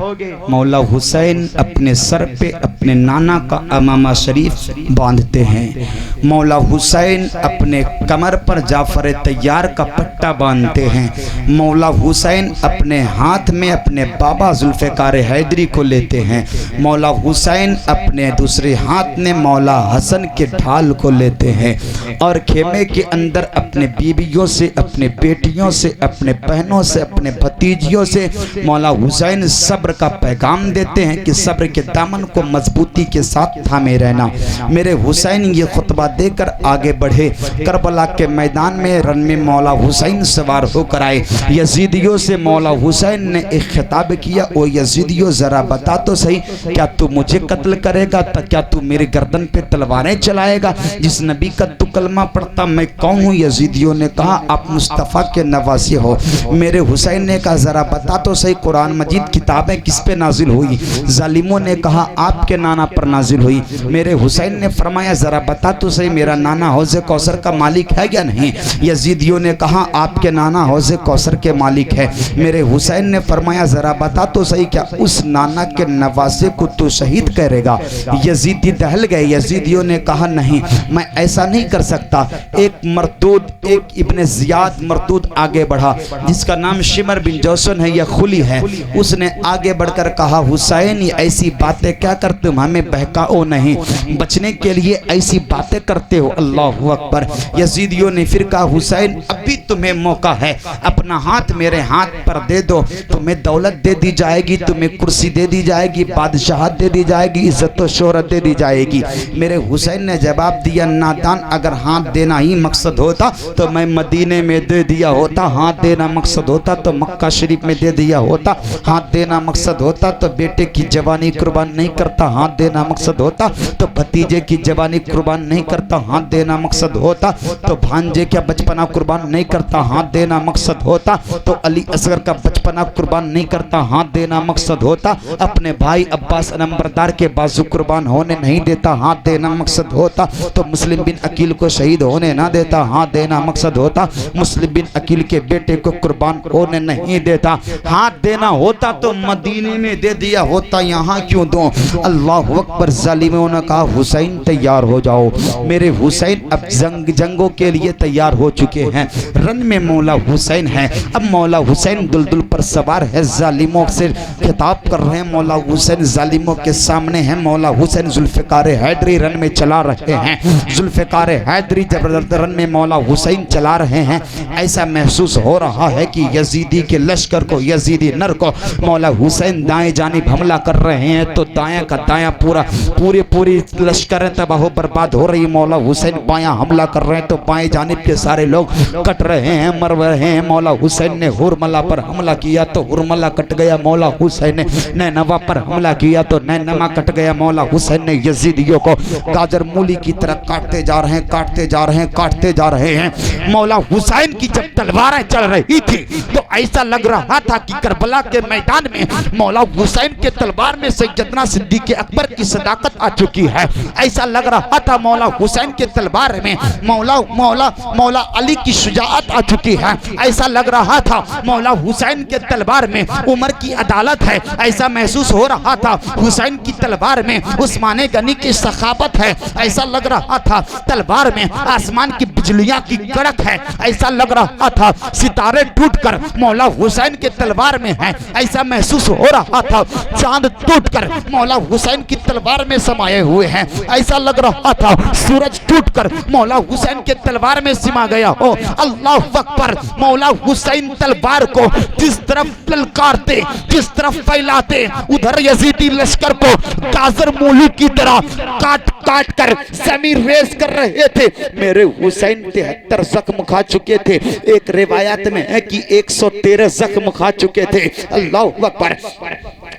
मौला हुसैन अपने सर पे अपने नाना का अमामा शरीफ बांधते हैं, मौला हुसैन अपने कमर पर जाफर तैयार का पट्टा बांधते हैं, मौला हुसैन अपने हाथ में अपने बाबा जुल्फ़िकार हैदरी को लेते हैं, मौला हुसैन अपने दूसरे हाथ में मौला हसन के ढाल को लेते हैं और खेमे के अंदर अपने बीवियों से, अपने बेटियों से, अपने बहनों से, अपने भतीजियों से मौला हुसैन सब्र का पैगाम देते हैं कि सब्र के दामन को मजबूती के साथ थामे रहना। मेरे हुसैन ये खुतबा देकर आगे बढ़े, करबला के मैदान में रन में मौला हुसैन सवार होकर आए। यजीदियों से मौला हुसैन ने एक खिताब किया, ओ यजीदियों जरा बता तो सही, क्या तू मुझे कत्ल करेगा? क्या तू मेरे गर्दन पे तलवारें चलाएगा? जिस नबी का तू कलमा पढ़ता मैं कौन हूँ? यजीदियों ने कहा आप मुस्तफ़ा के नवासी हो। मेरे हुसैन ने कहा जरा बता तो सही कुरान मजीद किताबें किस पे नाजिल हुई? जालिमों ने कहा आपके नाना पर नाजिल हुई। मेरे हुसैन ने फरमाया जरा बता तो सही मेरा नाना हौज़े कौसर का मालिक है या नहीं? यजीदियों ने कहा आपके नाना हौज़े कौसर के मालिक है। मेरे हुसैन ने फरमाया जरा बता तो सही क्या उस नाना के नवासे को तू शहीद करेगा? यजीदी दहल गए। यजीदियों ने कहा नहीं मैं ऐसा नहीं कर सकता। एक मरदूद, एक इब्ने ज़ियाद मरदूद आगे बढ़ा जिसका नाम शिमर बिन जौसन है या खुली है। उसने आगे बढ़कर कहा हुसैन ये ऐसी बातें क्या करते हो, हमें बहकाओ नहीं, बचने के लिए ऐसी बातें करते हो। अल्लाहु अकबर। यजीदियों ने फिर कहा हुसैन अभी तुम्हें मौका है, अपना हाथ मेरे हाथ पर दे दो, तुम्हें दौलत दे दी जाएगी, तुम्हें कुर्सी दे दी जाएगी, बादशाहत दे दी जाएगी, इज्जत व शोहरत दे दी जाएगी। मेरे हुसैन ने जवाब दिया नादान अगर हाथ देना ही मकसद होता तो मैं मदीने में दे दिया होता, हाथ देना मकसद होता तो मक्का शरीफ में दे दिया होता, हाथ देना मकसद होता तो बेटे की जवानी कुर्बान नहीं करता, हाथ देना मकसद होता तो भतीजे की जवानी कुर्बान नहीं करता, हाथ देना मकसद होता तो भांजे का बचपना कुर्बान नहीं करता, हाथ देना मकसद होता तो अली असगर का बचपना कुर्बान नहीं करता, हाथ देना मकसद होता अपने भाई अब्बास नंबरदार के बाजू कुर्बान होने नहीं देता, हाथ देना मकसद होता तो मुस्लिम बिन अकील को शहीद होने ना देता, हाथ देना मकसद होता, मुस्लिम बिन अकील के बेटे को कुर्बान होने नहीं देता। हाथ देना होता तो मदीने में दे दिया होता, यहाँ क्यों दूं? अल्लाह अकबर। जालिमों ने कहा हुसैन तैयार हो जाओ, मेरे हुसैन अब जंगों के लिए तैयार हो चुके हैं। रन में मौला हुसैन है, अब मौला हुसैन दुलदुल पर सवार है, जालिमों से खिताब कर रहे हैं। मौला हुसैन जालिमों के सामने है। मौला हुसैन जुल्फ़िकार हैदरी रन में चला रहे हैं। जुल्फ़िकार हैदरी जबरदस्त रन में मौला हुसैन चला रहे हैं। ऐसा महसूस हो रहा है कि यजीदी के लश्कर को, यजीदी नर को मौला हुसैन दाएं जानिब हमला कर रहे हैं, तो दायां का दायां पूरी लश्कर तबाह बर्बाद हो रही। मौला हुसैन बायां हमला कर रहे हैं तो बाएं जानिब के सारे लोग कट रहे हैं, मर रहे हैं। मौला हुसैन ने हुरमला पर हमला किया तो हुरमला कट गया। मौला हुसैन ने नैनवा पर हमला किया तो नैनवा कट गया। मौला हुसैन ने यजीदियों को गाजर मूली की तरह काटते जा रहे हैं, काटते जा रहे हैं, काटते जा रहे हैं। मौला हुसैन की जब तलवारें चल रही थी तो ऐसा लग रहा था कि करबला के मैदान में मौला हुसैन के तलवार में सैयदना सिद्दीक़ अकबर की सदाकत आ चुकी है। ऐसा लग रहा था मौला हुसैन के तलवार में मौला अली की शुजाअत आ चुकी है। ऐसा लग रहा था मौला हुसैन के तलवार में उमर की अदालत है। ऐसा महसूस हो रहा था हुसैन की तलवार में उस्मान गनी की सखावत है। ऐसा लग रहा था तलवार में आसमान की बिजलियां की कड़क है। ऐसा लग रहा था सितारे टूटकर मौला हुसैन के तलवार में है। ऐसा महसूस हो रहा था चांद टूटकर मौला हुसैन की तलवार में समाये हुए हैं। ऐसा लग रहा था सूरज टूटकर मौला हुसैन के तलवार में सिमा गया हो। अल्लाह अकबर। मौला हुसैन तलवार को जिस तरफ ललकारते, जिस तरफ फैलाते, उधर यजीदी लश्कर को गाजर मूली की तरह काट काट कर जमीन रेस कर रहे थे। मेरे हुसैन 73 जख्म खा चुके थे। एक रिवायत में है कि 113 जख्म खा चुके थे। अल्लाह अकबर।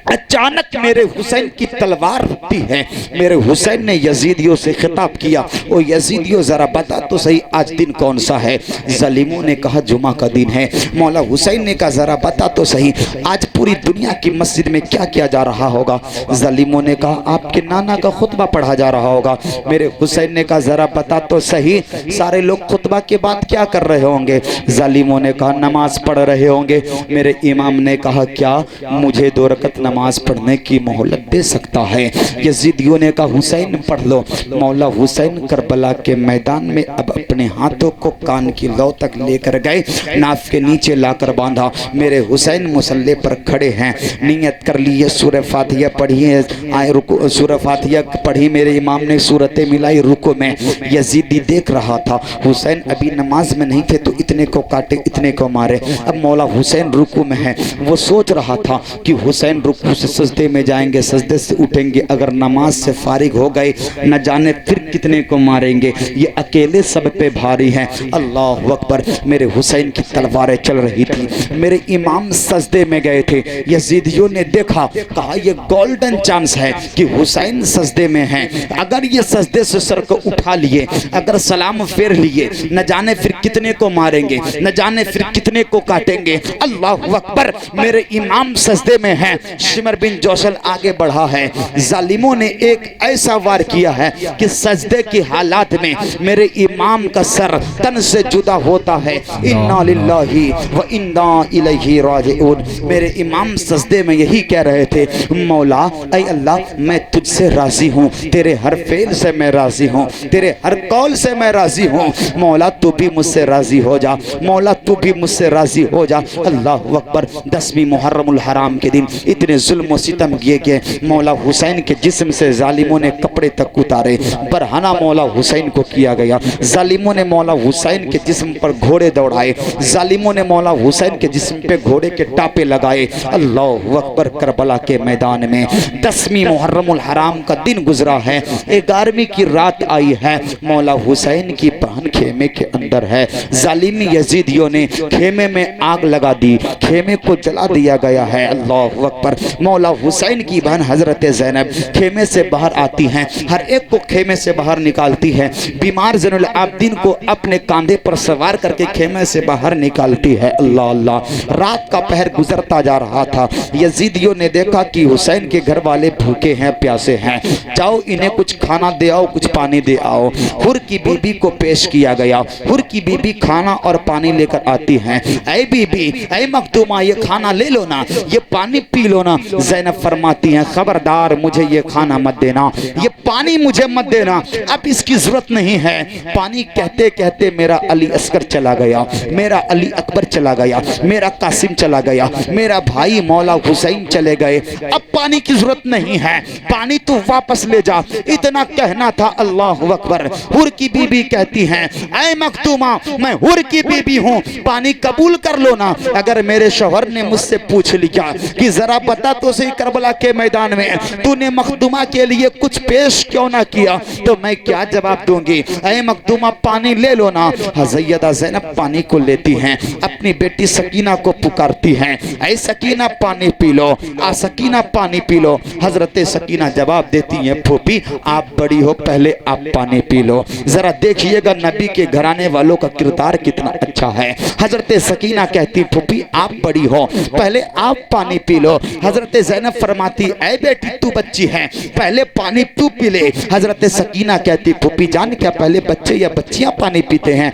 अचानक मेरे हुसैन की तलवार रुकती है। मेरे हुसैन ने यजीदियों से खिताब किया, ओ यजीदियों जरा बता तो सही आज दिन कौन सा है? जालिमों ने कहा जुमा का दिन है। मौला हुसैन ने कहा जरा बता तो सही आज पूरी दुनिया की मस्जिद में क्या किया जा रहा होगा? जालिमों ने कहा आपके नाना का खुतबा पढ़ा जा रहा होगा। मेरे हुसैन ने कहा जरा बता तो सही सारे लोग खुतबा के बाद क्या कर रहे होंगे? जालिमों ने कहा नमाज पढ़ रहे होंगे। मेरे इमाम ने कहा क्या मुझे 2 रकत नमाज पढ़ने की मोहलत दे सकता है? यजीदियों ने कहा हुसैन पढ़ लो। मौला हुसैन करबला के मैदान में अब अपने हाथों को कान की लौ तक लेकर गए, नाफ के नीचे लाकर बांधा। मेरे हुसैन मुसल्ले पर खड़े हैं, नियत कर ली है, सूरह फातिहा पढ़ी है, आए रुको, सूरह फातिहा पढ़ी। मेरे इमाम ने सूरतें मिलाई रुको में। यजीदी देख रहा था हुसैन अभी नमाज में नहीं थे तो इतने को काटे इतने को मारे। अब मौला हुसैन रुकू में है। वो सोच रहा था कि हुसैन रुकू से सजदे में जाएंगे, सजदे से उठेंगे, अगर नमाज से फारिग हो गए न जाने फिर कितने को मारेंगे। ये अकेले सब पे भारी हैं। अल्लाह अकबर। मेरे हुसैन की तलवारें चल रही थी। मेरे इमाम सजदे में गए थे। यजीदियों ने देखा, कहा ये गोल्डन चांस है कि हुसैन सजदे में हैं। अगर ये सजदे से सर को उठा लिए, अगर सलाम फेर लिए, न जाने फिर कितने को मारेंगे, न जाने फिर कितने को काटेंगे। अल्लाह अकबर। मेरे इमाम सजदे में हैं। शिमर बिन जोशल आगे बढ़ा है। जालिमों ने एक ऐसा वार किया है कि सजदे की हालात में मेरे इमाम का सर तन से जुदा होता है। इन्ना लिल्लाहि व इन्ना इलैहि राजिऊन। मेरे इमाम सजदे में यही कह रहे थे मौला ऐ अल्लाह मैं तुझसे राजी हूँ, तेरे हर फेल से मैं राजी हूँ, तेरे हर कौल से मैं राजी हूँ। मौला तू भी मुझसे राजी हो जा, मौला तू भी मुझसे राजी हो जा। अल्लाह अकबर। 10वीं मुहर्रमुल हराम के दिन इतने जुल्म व सितम किए गए। मौला हुसैन के जिस्म से जालिमों ने कपड़े तक उतारे। बरहाना मौला हुसैन को किया गया। जालिमों ने मौला हुसैन के जिस्म पर घोड़े दौड़ाए। जालिमों ने मौला हुसैन के जिस्म पे घोड़े के टापे लगाए। अल्लाह अकबर। करबला के मैदान में 10वीं मुहर्रमुल हराम का दिन गुजरा है। 11वीं की रात आई है। मौला हुसैन की बहन खेमे के अंदर है। जालिमी यजीदियों ने खेमे में आग लगा दी, खेमे को जला दिया गया है। अल्लाह अकबर। मौला हुसैन की बहन हजरत ज़ैनब खेमे से बाहर आती हैं, हर एक को खेमे से बाहर निकालती है। बीमार ज़ैनुल आबिदीन को अपने कांधे पर सवार करके खेमे से बाहर निकालती है। अल्लाह अल्लाह। रात का पहर गुजरता जा रहा था। यजीदियों ने देखा कि हुसैन के घर वाले भूखे हैं, प्यासे हैं, जाओ इन्हें कुछ खाना दे आओ, कुछ पानी दे आओ। हुर की बीबी को पेश किया गया। हुर की बीबी खाना और पानी लेकर आती हैं। ऐ बीबी, ऐ मखदूमा, ये खाना ले लो ना, ये पानी पी लो ना। ज़ैनब फरमाती हैं खबरदार मुझे ये खाना मत देना, ये पानी मुझे मत देना, अब इसकी जरूरत नहीं है। पानी कहते कहते मेरा अली असगर चला गया, मेरा अली अकबर चला गया, मेरा कासिम चला गया, मेरा भाई मौला हुसैन चले गए, अब पानी की जरूरत नहीं है, पानी तू वापस ले जा। इतना कहना था। अल्लाह अकबर। हुर की बीबी कहती हैं ऐ मखदूमा, मैं हुर की बीबी हूँ, पानी कबूल कर लो ना। अगर मेरे शौहर ने मुझसे पूछ लिया कि जरा बता तो सही करबला के मैदान में तूने मखदूमा के लिए कुछ पेश क्यों ना किया, तो मैं क्या जवाब दूंगी। ऐ मखदूमा पानी ले लो ना। सैयदा ज़ैनब पानी को लेती हैं, अपनी बेटी सकीना को पुकारती हैं ऐ सकीना पानी पी लो, आ सकीना पानी पी लो। हजरत सकीना जवाब देती हैं फूफी आप बड़ी हो, पहले आप पानी पी लो। जरा देखिएगा नबी के घराने वालों का किरदार कितना अच्छा है। हजरत सकीना कहती फूफी आप बड़ी हो, पहले आप पानी पी लो। हजरत ज़ैनब फरमाती ऐ बेटी तू बच्ची है, पहले पानी तू पी ले। हजरत सकीना कहती फूफी जान क्या पहले बच्चे या बच्चियां पानी पीते हैं?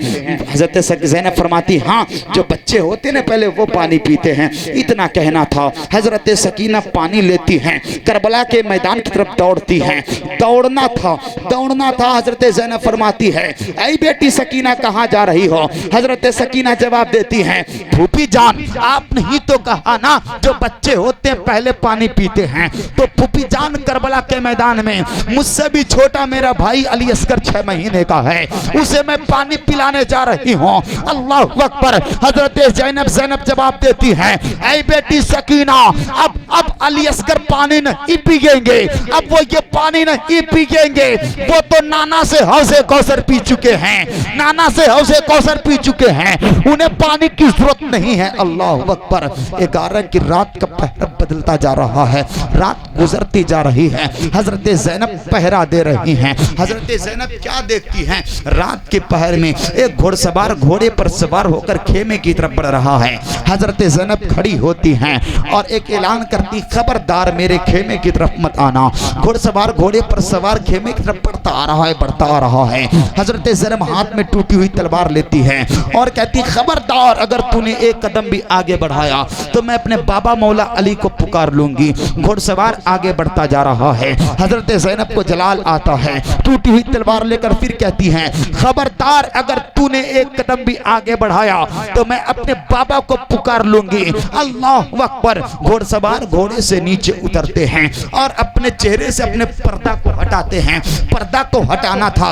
हजरत ज़ैनब फरमाती हाँ, जो बच्चे होते ना पहले वो पानी पीते हैं। इतना कहना था। हजरत सकीना पानी लेती हैं, करबला के मैदान की तरफ दौड़ती हैं। दौड़ना था, दौड़ना था। हजरत ज़ैनब फरमाती है ऐ बेटी सकीना कहाँ जा रही हो? हजरत सकीना जवाब देती हैं फूफी जान आपने ही तो कहा ना जो बच्चे होते हैं पहले पानी पीते हैं, तो फूफी जान करबला के मैदान में मुझसे भी छोटा मेरा भाई अली असगर 6 महीने का है, उसे मैं पानी पिलाने जा रही हूँ। अल्लाह अकबर। हजरत ज़ैनब जवाब देती हैं ऐ बेटी सकीना अब अली असगर पानी नहीं पिएंगे, अब वो ये पानी नहीं पिएंगे, वो तो नाना से हौज़े कौसर पी चुके हैं, नाना से हौज़े कौसर पी चुके हैं, उन्हें पानी की जरूरत नहीं है। अल्लाह अकबर। 11 की रात का पहरा बदलता जा रहा है, रात गुजरती जा रही है। हजरत ज़ैनब पहरा दे रही हैं। हजरत ज़ैनब क्या देखती हैं? रात के पहर में एक घोड़सवार घोड़े पर सवार होकर खेमे की तरफ बढ़ रहा है। हजरत ज़ैनब खड़ी होती हैं और एक ऐलान करती खबरदार मेरे खेमे की तरफ मत आना। घोड़सवार घोड़े पर सवार खेमे की तरफ बढ़ता आ रहा है, बढ़ता आ रहा है। हजरत ज़ैनब हाथ में टूटी हुई तलवार लेती है और कहती खबरदार अगर तूने एक कदम भी आगे बढ़ाया तो मैं अपने बाबा मौला अली को पुकार लूंगी। घोड़सवार आगे बढ़ता जा रहा है। हजरत ज़ैनब को जलाल आता है, टूटी हुई तलवार लेकर फिर कहती हैं खबरदार अगर तूने एक कदम भी आगे बढ़ाया तो मैं अपने बाबा को पुकार लूंगी। अल्लाह अकबर। घोड़सवार घोड़े से नीचे उतरते हैं और अपने चेहरे से अपने पर्दा को हटाते हैं। पर्दा को हटाना था।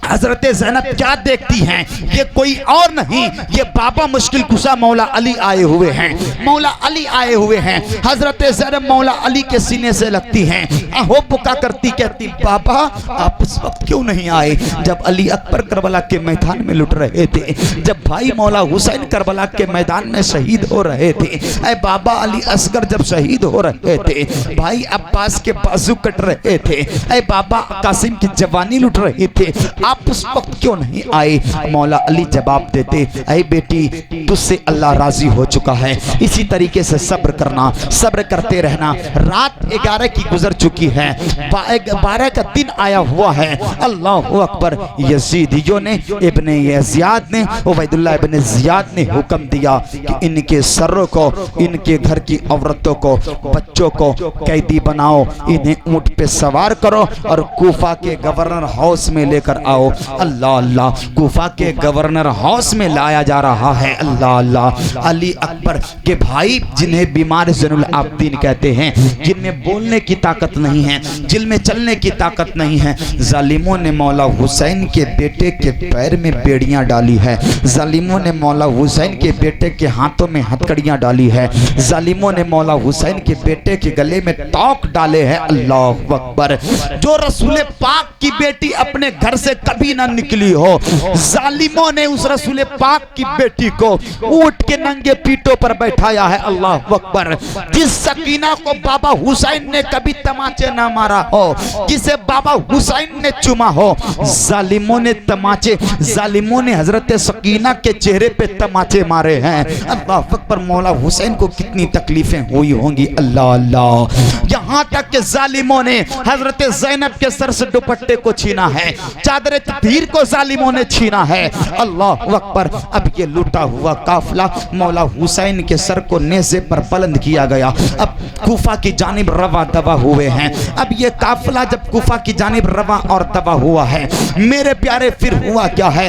हजरत ज़ैनब क्या देखती हैं? ये कोई और नहीं, ये बाबा मुश्किल कुशा मौला अली आए हुए हैं, मौला अली आए हुए हैं। हजरत ज़ैनब मौला अली के सीने से लगती हैं, अहो पुका करती कहती बाबा आप उस वक्त क्यों नहीं आए जब अली अकबर करबला के मैदान में लुट रहे थे, जब भाई मौला हुसैन करबला के मैदान में शहीद हो रहे थे। ऐ बाबा अली असगर जब शहीद हो रहे थे, भाई अब्बास के बाजू कट रहे थे, ऐ बाबा कासिम की जवानी लुट रही थे, आप उस वक्त क्यों नहीं आए? मौला अली जवाब देते ऐ बेटी तुझसे अल्लाह राजी हो चुका है, इसी तरीके से सब्र करना, सब्र करते रहना। रात 11 की गुजर चुकी है, 12 का दिन आया हुआ है। अल्लाह अकबर। यजीदियों ने इब्ने ज़ियाद ने उबैदुल्लाह इब्ने ज़ियाद ने हुक्म दिया कि इनके सर्रों को, इनके घर की औरतों को, बच्चों को कैदी बनाओ, इन्हें ऊंट पे सवार करो और कूफा के गवर्नर हाउस में लेकर आओ। अल्लाह अल्लाह। कूफा के गवर्नर हाउस में लाया जा रहा है। अल्लाह अल्लाह। अली अकबर के भाई जिन्हें बीमार ज़ैनुल आबिदीन कहते हैं, जिनमें बोलने की ताकत नहीं है, जिनमें चलने की ताकत नहीं है, जालिमों ने मौला हुसैन के बेटे के पैर में बेड़ियां डाली है, जालिमों ने मौला हुसैन के बेटे के हाथों में हथकड़ियां डाली है, जालिमों ने मौला हुसैन के बेटे के गले में तौक डाले हैं। अल्लाह अकबर। जो रसूल पाक की बेटी अपने घर से कभी ना निकली हो, जालिमों ने उस रसूल पाक की बेटी को ऊंट के नंगे पीठों पर बैठाया है। अल्लाह अकबर। जिस सकीना को बाबा हुसैन ने कभी तमाचे ना मारा हो, जिसे बाबा हुसैन ने चुमा हो, जालिमों ने तमाचे, जालिमों ने हजरत सकीना के चेहरे पे तमाचे मारे हैं। अल्लाह अकबर। मौला हुसैन को कितनी तकलीफें हुई होंगी। अल्लाह अल्लाह। यहाँ तक के जालिमों ने हजरत ज़ैनब के सर से दुपट्टे को छीना है, चादर तकदीर को जालिमों ने छीना है। अल्लाह अकबर। अब ये लूटा हुआ काफिला मौला हुसैन के सर को नेज़े पर बुलंद किया गया। अब कूफा की जानिब रवा दवा हुए हैं। अब ये काफिला जब कूफा की जानिब रवा और दवा हुआ है, मेरे प्यारे फिर हुआ क्या है,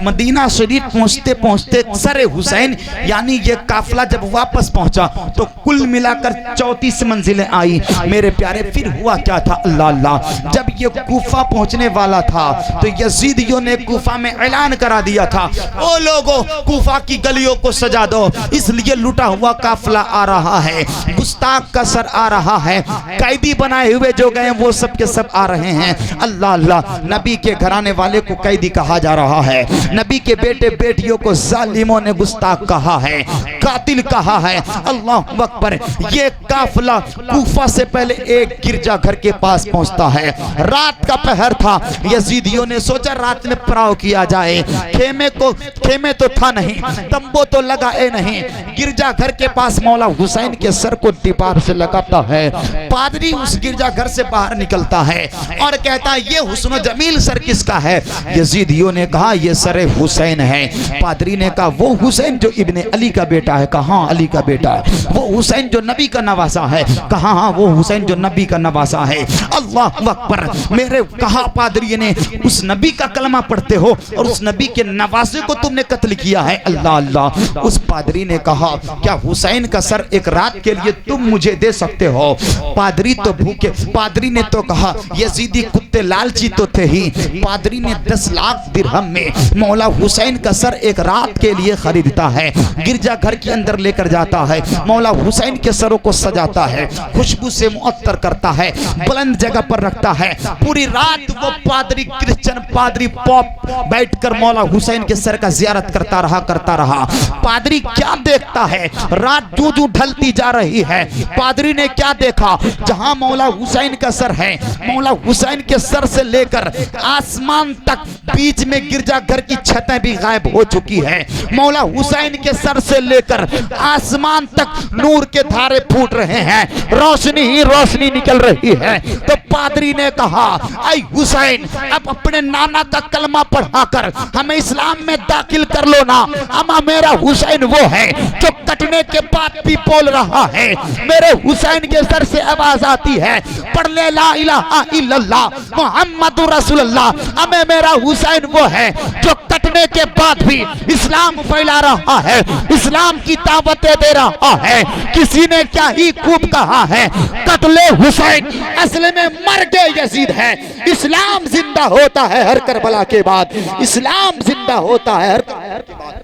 मदीना शरीफ पहुंचते पहुंचते सरे हुसैन यानी ये काफिला जब वापस पहुंचा तो कुल मिलाकर 34 मंजिलें आई। मेरे प्यारे फिर हुआ क्या था, अल्लाह अल्लाह, जब ये कूफा पहुंचने वाला था तो यजीदियों ने कूफा में ऐलान करा दिया था, ओ लोगों कूफा की गलियों को सजा दो, इसलिए लूटा हुआ काफिला आ रहा है, गुस्ताख का सर आ रहा है, कैदी बनाए हुए जो गए वो सब के सब आ रहे हैं। अल्लाह अल्लाह, नबी के घराने वाले को कैदी कहा जा रहा है, नबी के बेटे बेटियों को जालिमों ने गुस्ताख कहा है, कातिल कहा है। अल्लाह अकबर। ये काफिला कूफा से पहले एक गिरजा घर के पास पहुंचता है। रात का पहर था, यजीदियों ने सोचा रात में पड़ाव किया जाए। खेमे तो था नहीं, तंबू तो लगाए नहीं। गिरजा घर के पास मौला हुसैन के सर को दीवार से लगाता है। पादरी उस गिरजा घर से बाहर निकलता है और कहता है ये हुस्न जमील सर किसका है? यजीदियों ने कहा ये सर हुसैन है। पादरी ने कहा वो हुसैन जो इब्ने अली का बेटा है? कहा अली का बेटा है। वो हुसैन जो नबी का नवासा है? कहा हाँ वो हुसैन जो नबी का नवासा है। अल्लाह अकबर। मेरे कहा पादरी ने उस नबी का कलमा पढ़ते हो और उस नबी के नवासे को तुमने कत्ल किया है? अल्लाह अल्लाह। उस पादरी ने कहा क्या हुसैन का सर एक रात के लिए तुम मुझे दे सकते हो? पादरी तो भूखे। पादरी ने तो कहा यजीदी कुत्ते लालची तो थे ही। पादरी ने 10 लाख दिरहम में मौला हुसैन का सर एक रात के लिए खरीदता है, गिरजा घर के अंदर लेकर जाता है, मौला हुसैन के सरों को सजाता है, खुशबू से मुअत्तर करता है, बुलंद जगह पर रखता है। पूरी रात वो पादरी क्रिश्चियन पादरी पॉप बैठकर मौला हुसैन के सर का जियारत करता रहा। पादरी क्या देखता है? रात जू ढलती जा रही है। पादरी ने क्या देखा? जहां मौला हुसैन का सर है, मौला हुसैन के सर से लेकर आसमान तक बीच में गिरजा घर की छतें भी गायब हो चुकी है। मौला हुसैन के सर से लेकर आसमान तक नूर के धारे फूट रहे हैं, रोशनी ही रोशनी निकल रही है। तो पादरी ने कहा ऐ हुसैन अब अपने नाना का कलमा पढ़ाकर हमें इस्लाम में दाखिल कर लो ना। अमा मेरा हुसैन वो है जो कटने के बाद भी बोल रहा है। मेरे हुसैन के सर से आवाज आती है पढ़ ले ला इलाहा इल्लल्लाह मुहम्मदुर रसूलुल्लाह। हमें मेरा हुसैन वो है जो कटने के बाद भी इस्लाम फैला रहा है, इस्लाम की दावतें दे रहा है। किसी ने क्या ही खूब कहा है, कत्ले हुसैन असल में मर गए यजीद है, इस्लाम जिंदा होता है हर करबला के बाद, इस्लाम जिंदा होता है हर के बाद,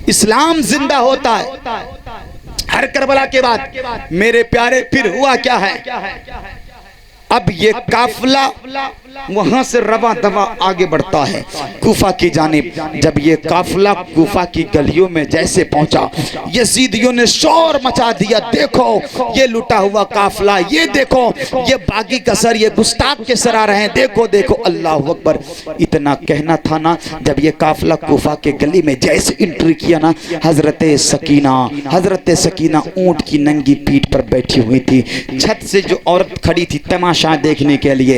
इस्लाम जिंदा होता है हर करबला के बाद। मेरे प्यारे फिर हुआ क्या है? अब ये काफिला वहां से रवा दवा आगे बढ़ता है कूफा की जानिब। जब ये काफिला कूफा की गलियों में जैसे पहुंचा, यजीदियों ने शोर मचा दिया, देखो ये लुटा हुआ काफिला, ये देखो ये बागी का सर, ये गुस्ताख के सर आ रहे हैं, देखो देखो। अल्लाह अकबर। इतना कहना था ना, जब ये काफिला कूफा के गली में जैसे एंट्री किया ना, हजरत सकीना ऊंट की नंगी पीठ पर बैठी हुई थी। छत से जो औरत खड़ी थी तमाशा देखने के लिए,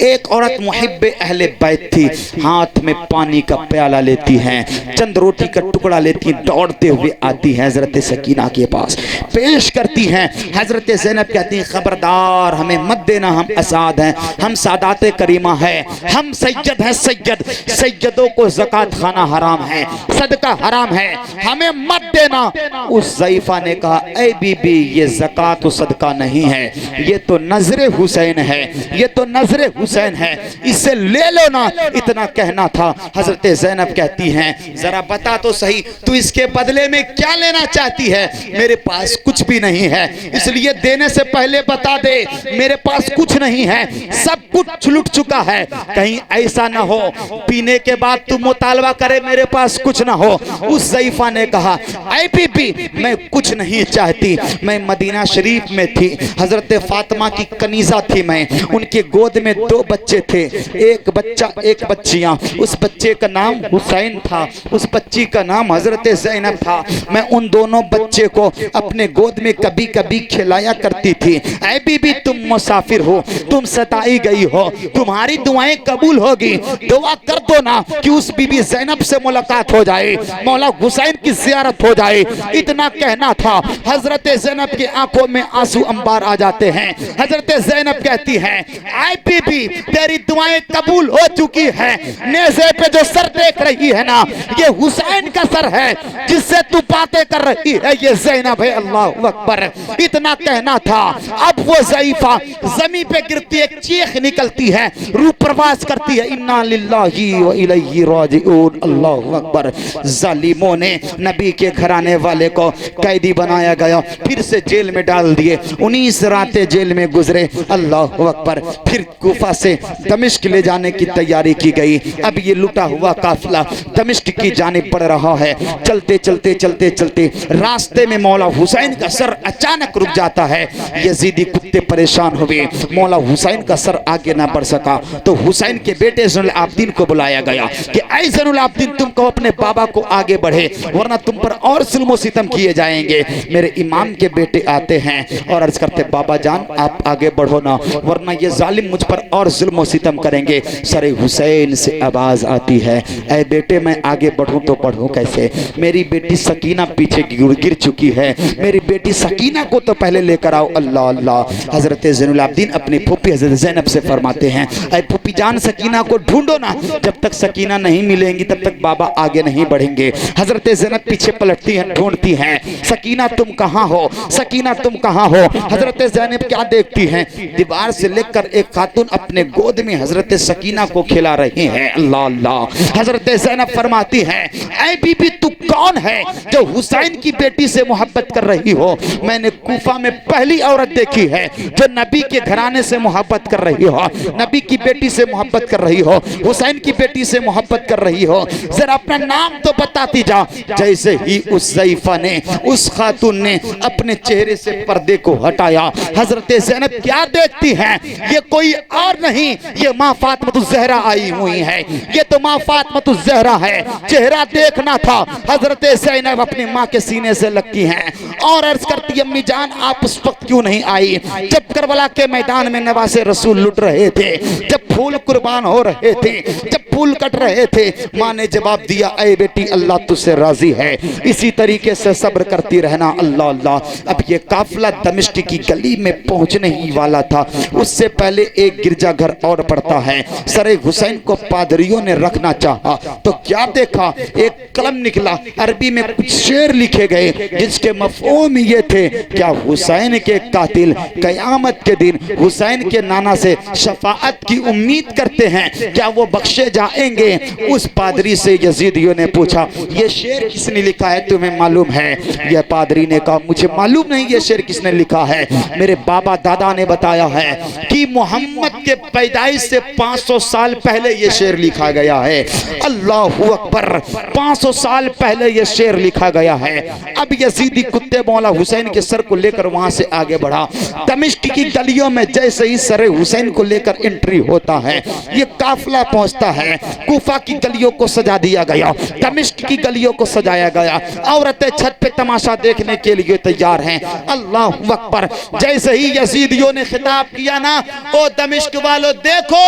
एक औरत मुहिब्बे अहले बैत थी, हाथ में पानी का प्याला लेती हैं, चंद रोटी का टुकड़ा लेती हैं, दौड़ते हुए आती हैं हजरत सकीना के पास, पेश करती हैं। हजरत ज़ैनब कहती हैं खबरदार हमें मत देना, हम असाद हैं, हम सादाते करीमा है, हम सैयद हैं, सैयदों को ज़कात खाना हराम है, सदका हराम है, हमें मत देना। उस ज़ईफा ने कहा ऐ बीबी ये ज़कात सदका नहीं है, ये तो नजरे हुसैन है, ये तो नजरे हुसैन है, इससे ले लो ना। इतना कहना था। हजरत ज़ैनब कहती हैं जरा बता तो सही तू इसके बदले में क्या लेना चाहती है? मेरे पास कुछ भी नहीं है, इसलिए देने से पहले बता दे मेरे पास कुछ नहीं है, सब कुछ लुट चुका है। कहीं ऐसा ना हो पीने के बाद तू मुतालबा करे मेरे पास कुछ ना हो। उस ज़ईफा ने कहा ऐ बीबी मैं कुछ नहीं चाहती, मैं मदीना शरीफ में थी, हजरत फातिमा की कनीजा थी, में उनके गोद में 2 बच्चे थे, एक बच्चा एक बच्चियां। उस बच्चे का नाम हुसैन था, उस बच्ची का नाम हजरत ज़ैनब था। मैं उन दोनों बच्चे को अपने गोद में कभी कभी खिलाया करती थी। ऐ बीबी, तुम मुसाफिर हो, तुम सताई गई हो, तुम्हारी दुआएं कबूल होगी, दुआ कर दो ना कि उस बीबी ज़ैनब से मुलाकात हो जाए, मौला हुसैन की ज़ियारत हो जाए। इतना कहना था। हजरत ज़ैनब की आंखों में आंसू अंबार आ जाते हैं। हजरत ज़ैनब कहती हैं, ऐ बीबी, तेरी दुआएं कबूल हो चुकी है। नेज़े पे जो सर देख रही है ना, ये हुसैन का सर है, जिससे तू बातें कर रही है ये ज़ैनब है। अल्लाहु अकबर। इतना कहना था। अब वो ज़ईफा जमीन पे गिरती, एक चीख निकलती है, रूह प्रवास करती है, इन्ना लिल्लाहि व इलैहि राजिऊन। अल्लाहु अकबर। जालिमों ने नबी के घराने वाले को कैदी बनाया गया, फिर से जेल में डाल दिए। 19 रातें जेल में गुजरे। अल्लाहु अकबर। फिर कूफा से दमिश्क ले जाने की तैयारी की गई। अब ये लुटा हुआ काफिला दमिश्क की जानिब बढ़ रहा है। चलते चलते चलते चलते रास्ते में मौला हुसैन का सर अचानक रुक जाता है। यजीदी कुत्ते परेशान हुए, मौला हुसैन का सर आगे ना बढ़ सका तो हुसैन के बेटे ज़ैनुल आबिदीन को बुलाया गया कि ऐ ज़ैनुल आबिदीन, तुम कहो अपने बाबा को आगे बढ़े, वरना तुम पर और जुल्म सितम किए जाएंगे। मेरे इमाम के बेटे आते हैं और अर्ज करते, बाबा जान आप आगे बढ़ो ना, वरना ये जालिम मुझ पर और जुल्म सितम करेंगे। सरे हुसैन से आवाज आती है, ऐ बेटे मैं आगे बढ़ूं तो बढ़ूं कैसे? मेरी बेटी सकीना पीछे गिर चुकी है, मेरी बेटी सकीना को तो पहले लेकर आओ। अल्लाह अल्लाह। हजरत ज़ैनुल आबिदीन अपनी फूफी हजरत ज़ैनब से फरमाते हैं, ऐ फूफी जान सकीना को ढूंढो ना, जब तक सकीना नहीं मिलेंगी तब तक बाबा आगे नहीं बढ़ेंगे। हजरत ज़ैनब पीछे पलटती हैं, ढूंढती हैं, सकीना तुम कहाँ हो, सकीना तुम कहाँ हो? हजरत ज़ैनब क्या देखती हैं? दीवार से लेकर एक खातून अपने गोद में हजरत सकीना को खिला रही हैं। अल्लाह अल्लाह। हजरत ज़ैनब फरमाती हैं, ऐ बीबी तू कौन है जो हुसैन की बेटी से मोहब्बत कर रही हो? मैंने कूफा में पहली औरत देखी है जो नबी के घराने से मोहब्बत कर रही हो, नबी की बेटी से मोहब्बत कर रही हो, हुसैन की बेटी से मोहब्बत कर रही हो। जरा अपना नाम तो बताती जा। जैसे ही उस ज़ईफा ने, उस खातून ने अपने चेहरे से पर्दे को हटाया, हजरत ज़ैनब क्या देखती हैं? ये कोई और नहीं, ये माँ फातिमा ज़हरा आई हुई है, ये तो माँ फातिमा ज़हरा है। चेहरा देखना था। हजरत ज़ैनब अपनी माँ के सीने से लगती हैं और अर्ज करती, अम्मी जान आप उस वक्त क्यों नहीं आई जब करबला के मैदान में नवासे रसूल लुट रहे थे, जब फूल कुर्बान हो रहे थे, जब फूल कट रहे थे? माँ ने जवाब दिया, ऐ बेटी अल्लाह तुझसे राजी है, इसी तरीके से सब्र करती रहना। अल्लाह अल्लाह। अब ये काफिला दमिश्क की गली में पहुंचने ही वाला था, उससे पहले एक गिरजाघर और पड़ता है। सरे हुसैन को पादरियों ने रखना चाहा तो क्या देखा, एक कलम निकला, अरबी में कुछ शेर लिखे गए जिसके मफ़हूम ये थे, क्या हुसैन के कातिल कयामत के दिन हुसैन के नाना से शफाअत की उम्मीद करते हैं, क्या वो बख्शे जाएंगे? उस पादरी से यजीदियों ने पूछा, ये शेर किसने लिखा है, तुम्हें मालूम है? यह पादरी ने कहा, मुझे मालूम नहीं ये शेर किसने लिखा है, मेरे बाबा दादा ने बताया है कि मोहम्मद के पैदाइश से 500 साल पहले ये शेर लिखा गया है। अल्लाहु अकबर। 500 साल पहले ये शेर लिखा गया है। अब यजीदी कुत्ते मौला हुसैन के सर को लेकर वहां से आगे बढ़ा। दमिश्क की गलियों में जैसे ही सरे हुसैन को लेकर एंट्री होता है, ये काफिला पहुंचता है। कूफा की गलियों को सजा दिया गया, दमिश्क की गलियों को सजाया गया। औरतें छत पे तमाशा देखने के लिए तैयार हैं। अल्लाहु अकबर। जैसे ही यजीदियों ने खिताब किया ना, ओ दमिश्क वालों देखो,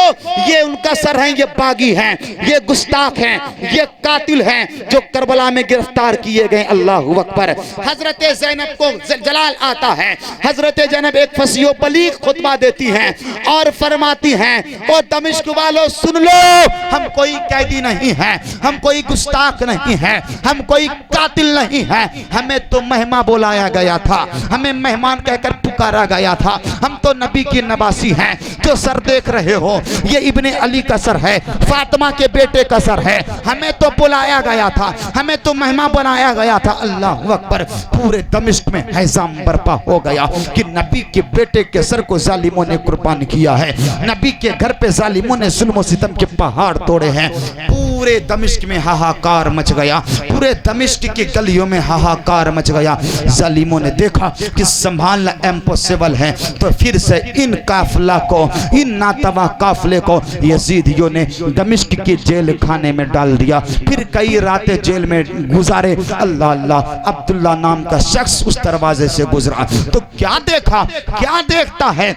ये उनका सर है, ये बागी हैं, ये गुस्ताख हैं, ये कातिल हैं जो करबला में गिरफ्तार किए गए। अल्लाहु अकबर। हजरत ज़ैनब को जलाल आता है। हजरत ज़ैनब एक फसीह बलीग खुतबा देती हैं और फरमाती हैं, ओ दमिश्क वालों सुन लो, हम कोई कैदी नहीं है, हम कोई गुस्ताख नहीं है, हम कोई कातिल नहीं है, हमें तो मेहमान बुलाया गया था, हमें मेहमान कहकर पुकारा गया था, हम तो नबी की नवासी हैं। जो सर देख रहे हो ये इब्ने अली का सर है, फातिमा के बेटे का सर है, हमें तो बुलाया गया था, हमें तो मेहमान बनाया गया था। अल्लाहु अकबर। पूरे दमिश्क में हैजाम बर्पा हो गया कि नबी के बेटे के सर को जालिमों ने कुर्बान किया है, नबी के घर पे जालिमों ने जुल्म सितम के पहाड़ पहाड़ तोड़े हैं। पूरे दमिश्क में हाहाकार मच गया, पूरे दमिश्क की गलियों में हाहाकार मच गया। जालिमों ने देखा कि संभालना इम्पॉसिबल है, तो फिर से इन काफला को, इन नातवा काफले को यजीदियों ने दमिश्क की जेल खाने में डाल दिया। फिर कई रातें जेल में गुजारे। अल्लाह अल्लाह, अब्दुल्ला नाम का शख्स उस दरवाजे से गुजरा तो क्या देखा, क्या देखता है?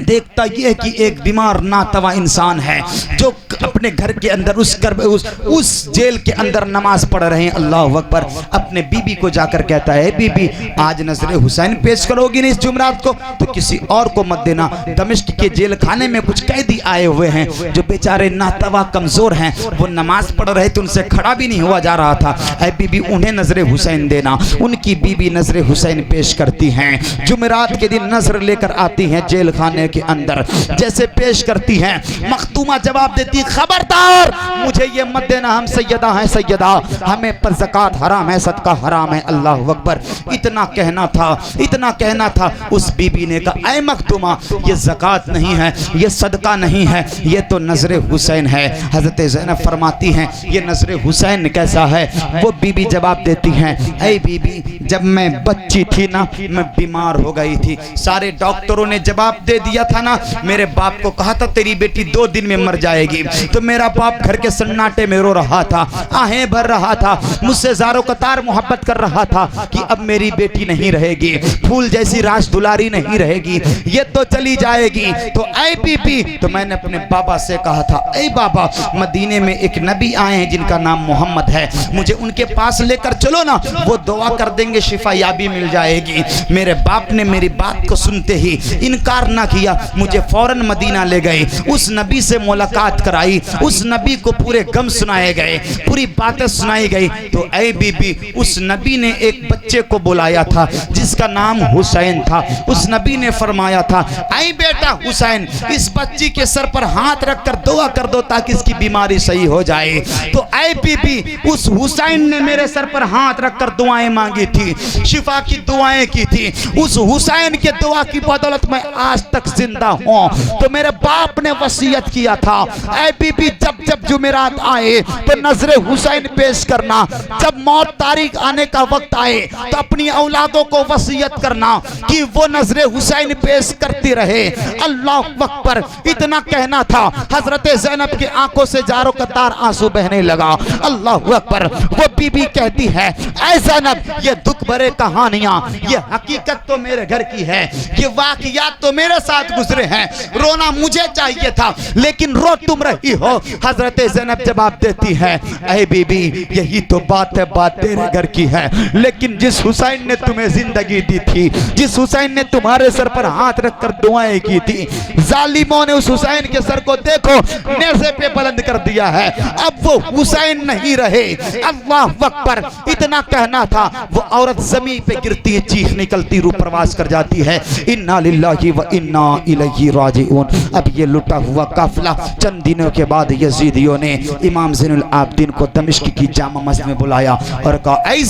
देखता यह कि एक बीमार नातवा इंसान है जो अपने घर के अंदर उस जेल के अंदर नमाज पढ़ रहे हैं। अल्लाह अकबर। अपने बीबी को जाकर कहता है, बीबी आज नजरे हुसैन पेश करोगी नहीं इस जुमरात को? तो किसी और को मत देना, दमिश्क के जेल खाने में कुछ कैदी आए हुए हैं जो बेचारे नातवा कमजोर हैं, वो नमाज पढ़ रहे थे, उनसे खड़ा भी नहीं हुआ जा रहा था। ऐ बीबी उन्हें नजरे हुसैन देना। उनकी बीबी नजरे हुसैन पेश करती हैं। जुमेरात के दिन नजर लेकर आती हैं जेल खाने के अंदर। जैसे पेश करती हैं, मखतूमा जवाब देती, खबरदार मुझे ये मत देना, हम सैयदा हैं, सैयदा, हमें पर ज़कात हराम है, सदका हराम है। अल्लाह अकबर। इतना कहना था, इतना कहना था। उस बीबी ने कहा, ऐ मखतूमा ये ज़कात नहीं है, ये सदका नहीं है, ये तो नजरे हुसैन है। हजरत ज़ैनब फरमाती हैं, ये नजरे हुसैन कैसा है? वो बीबी जवाब देती हैं, ऐ बीबी जब मैं बच्ची थी ना, मैं बीमार हो गई थी, सारे डॉक्टरों ने जवाब दे दिया था ना, मेरे बाप को कहा था तेरी बेटी 2 दिन में मर जाएगी, तो मेरा बाप घर के सन्नाटे में रो रहा था, आहें भर रहा था, मुझसे ज़ारो कतार मोहब्बत कर रहा था कि अब मेरी बेटी नहीं रहेगी, फूल जैसी राश दुलारी नहीं रहेगी, ये तो चली जाएगी। तो ऐ बीबी, तो मैंने अपने बाबा से कहा था, ऐ बाबा मदीने में एक नबी आए हैं जिनका नाम मोहम्मद है, मुझे उनके पास लेकर चलो ना, वो दुआ कर देंगे, शिफा याबी मिल जाएगी। मेरे बाप ने मेरी बात को सुनते ही इनकार ना किया, मुझे फौरन मदीना ले गए, उस नबी से मुलाकात कराई, उस नबी को पूरे गम सुनाए गए, पूरी बातें सुनाई गई। तो ऐ बीबी, उस नबी ने एक बच्चे को बुलाया था जिसका नाम हुसैन था। उस नबी ने फरमाया था, ऐ बेटा हुसैन, इस बच्ची के सर पर हाथ रखकर दुआ कर दो ताकि इसकी बीमारी सही हो जाए। तो ऐ बीबी, उस हुसैन ने मेरे सर पर हाथ रखकर दुआएं मांगी थी, शिफा की दुआएं की थी। उस हुसैन के दुआ की बदौलत मैं आज तक जिंदा हूँ। तो मेरे बाप ने वसीयत किया था, ऐ बीबी जब जब जुमेरात आए तो नजरे हुसैन पेश करना, जब मौत तारीख आने का वक्त आए तो अपनी औलादों को वसीयत करना कि वो नजरे हुसैन पेश करती रहे। अल्लाह अकबर। इतना कहना था, हजरत ज़ैनब की आंखों से जारो कतार आंसू बहने लगा। अल्लाह अकबर। वो बीबी कहती है, ऐ ज़ैनब ये दुख भरे कहानियां, ये हकीकत तो मेरे घर की है, ये वाकयात तो मेरे साथ गुजरे हैं, रोना मुझे चाहिए था लेकिन रो तुम रही हो। हजरत ज़ैनब जवाब देती है, ऐ बीबी यही तो बात है, बात तेरे घर की है, लेकिन जिस हुसैन ने तुम्हें जिंदगी दी थी, जिस हुसैन ने तुम्हारे सर पर हाथ रखकर दुआएं की थी, जालिमों ने उस हुसैन के सर को देखो नेज़े पे बुलंद कर दिया है, अब वो हुसैन नहीं रहे। अल्लाह अकबर। इतना कहना था, वो औरत जमीन पे गिरती है, चीख निकलती, रूह प्रवास कर जाती है। इन्ना लिल्लाहि व इन्ना इलैहि राजिऊन। अब ये लुटा हुआ काफिला चंद दिनों के बाद यजीदियों ने इमाम ज़ैनुल आबिदीन को दमिश्क की जामा मस्जिद में बुलाया और कहा, ऐ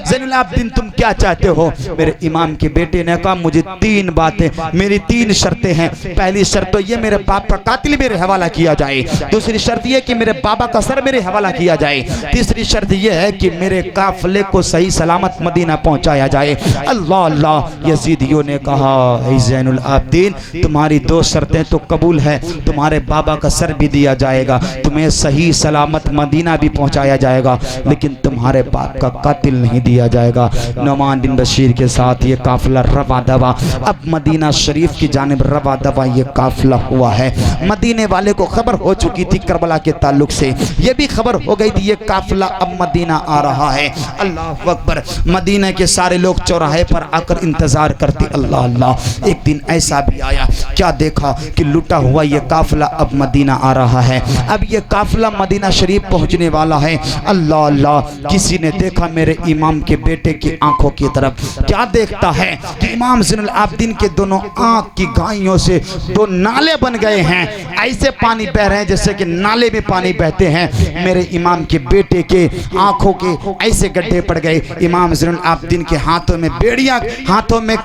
ज़ैनुल आबिदीन तुम क्या चाहते हो? मेरे इमाम के बेटे ने कहा, मुझे 3 बातें, मेरी 3 शर्तें हैं। पहली शर्त तो ये मेरे बाप का कातिल मेरे हवाला किया जाए, दूसरी शर्त ये कि मेरे बाबा का सर मेरे हवाला किया जाए, तीसरी शर्त यह है कि मेरे काफिले को सही सलामत मदीना पहुंचाया जाए। अल्लाह अल्लाह। यजीदियों ने कहा, ऐ ज़ैनुल आबिदीन तुम्हारी 2 शर्तें तो कबूल है, तुम्हारे बाबा का सर भी दिया जाएगा, तुम्हें सही सलामत मदीना भी पहुंचाया जाएगा, लेकिन तुम्हारे बाप का कातिल नहीं दिया जाएगा। नुमान बिन बशीर के साथ ये काफिला रवा दवा अब मदीना शरीफ की जानिब रवा दवा ये काफिला हुआ है। मदीने वाले को खबर हो चुकी थी करबला के ताल्लुक से, ये भी खबर हो गई थी ये काफिला अब मदीना आ रहा है। अल्लाह अकबर। मदीने के सारे लोग चौराहे पर आकर इंतजार करते। अल्लाह अल्लाह। एक दिन ऐसा भी आया, क्या देखा कि लुटा हुआ ये काफिला अब मदीना आ रहा है, अब ये काफिला मदीना शरीफ पहुंचने वाला है। अल्लाह अल्लाह। किसी ने देखा मेरे इमाम के बेटे की आंखों की तरफ, क्या देखता है कि इमाम ज़ैनुल आबिदीन के दोनों आंख की गायों से 2 नाले बन गए हैं, ऐसे पानी बह रहे हैं जैसे कि नाले में पानी बहते हैं। मेरे इमाम के बेटे के आंखों के ऐसे गड्ढे पड़ गए। इमाम ज़ैनुल आबिदीन के हाथों में बेड़ियां, हाथों में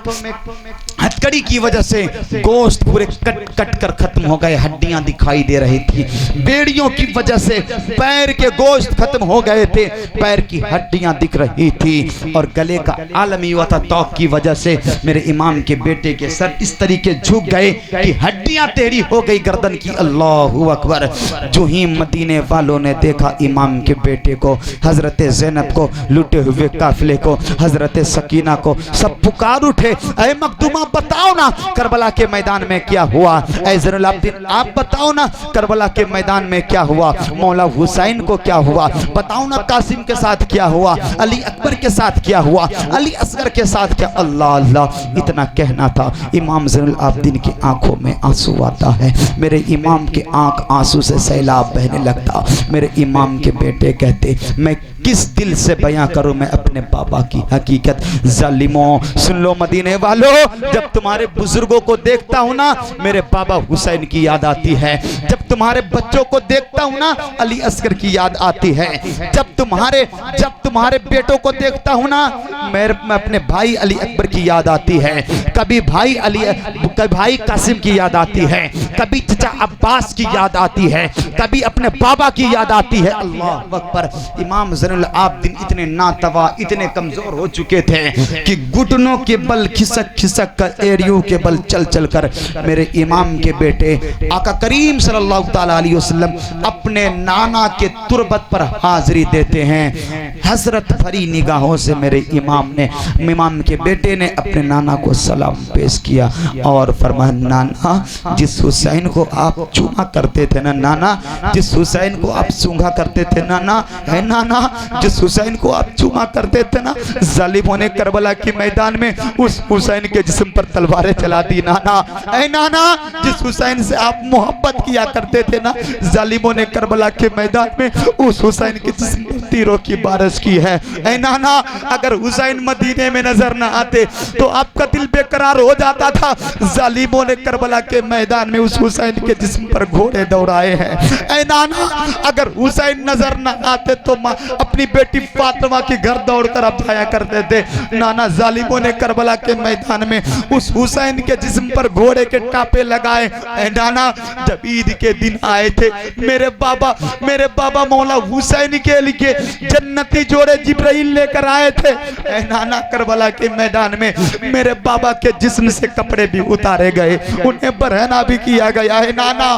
हथकड़ी की वजह से गोश्त पूरे कट कट कर खत्म हो गए, हड्डियां दिखाई दे रही थी। बेड़ियों की वजह से पैर के गोश्त खत्म हो गए थे, पैर की हड्डियां दिख रही थी। और गले का आलम ही हुआ था तौक की वजह से। मेरे इमाम के बेटे के सर इस तरीके झुक गए कि हड्डियां टेढ़ी हो गई गर्दन की। अल्लाहू अकबर। जो ही मदीने वालों ने देखा इमाम के बेटे को, हजरत ज़ैनब को, लुटे हुए काफिले को, हजरत सकीना को, सब पुकार उठे, ऐ मखदूमा बताओ ना करबला के मैदान में क्या हुआ। ऐ ज़ैनुल आबिदीन आप बताओ ना करबला के मैदान में क्या हुआ। मौला हुसैन को क्या हुआ बताओ ना। कासिम के साथ क्या हुआ, अली अकबर के साथ क्या हुआ, अली असगर के साथ क्या। अल्लाह अल्लाह इतना कहना था। इमाम ज़ैनुल आबिदीन की आंखों में आंसू आता है। मेरे इमाम के आंख आंसू से सैलाब बहने लगता। मेरे इमाम के बेटे कहते मैं किस दिल से बयां करूं मैं अपने बाबा की हकीकत। जालिमों सुन लो मदीने वालों, जब तुम्हारे बुजुर्गों को देखता हूं ना मेरे बाबा हुसैन की याद आती है। जब तुम्हारे बच्चों को देखता हूं ना अली असगर की याद आती है। जब तुम्हारे बेटों को देखता हूं ना मैं अपने भाई अली अकबर की याद आती है। कभी भाई कासिम की याद आती है, कभी चचा अब्बास की याद आती है, कभी अपने बाबा की याद आती है। अल्लाह अकबर। इमाम ज़ैनुल आबिदीन इतने नातवा, इतने कमजोर हो चुके थे कि घुटनों के बल खिसक खिसक कर, एड़ियों के बल चल चल कर मेरे इमाम के बेटे आका करीम सल्लल्लाहु ताला अलैहि वसल्लम अपने नाना के तुरबत पर हाजिरी देते हैं। हसरत भरी निगाहों से मेरे इमाम के बेटे ने अपने नाना को सलाम पेश किया और फरमाया नाना जिस हुसैन को आप चूमा करते थे ना, नाना जिस हुसैन को आप सूंघा करते थे नाना, है नाना जिस हुसैन को आप चूमा करते थे ना, जालिमों ने करबला के मैदान में उस हुसैन के जिस्म पर तलवारें चला दी नाना। ऐ नाना जिस हुसैन से आप मोहब्बत किया करते थे ना, जालिमों ने करबला के मैदान में उस हुसैन के जिस्म पर तीरों की बारिश की है। ऐ नाना अगर हुसैन मदीने में नजर न आते तो आपका दिल बेकरार हो जाता था। जालिमों ने करबला के मैदान में उस हुसैन के जिस्म पर घोड़े दौड़ाए हैं। ऐ नाना अगर हुसैन नजर न आते तो अपनी बेटी फातिमा के घर दौड़कर आप जाया करते थे। नाना जालिमों ने करबला के मैदान में उस हुसैन के जिस्म पर घोड़े के टापे लगाए। ऐ नाना जब ईद के दिन आए थे मेरे बाबा मौला हुसैन के लिए जन्नती जोड़े जिब्राइल लेकर आए थे। ऐ नाना करबला के मैदान में मेरे बाबा के जिस्म से कपड़े भी उतारे गए, उन्हें बरहना भी किया गया है। नाना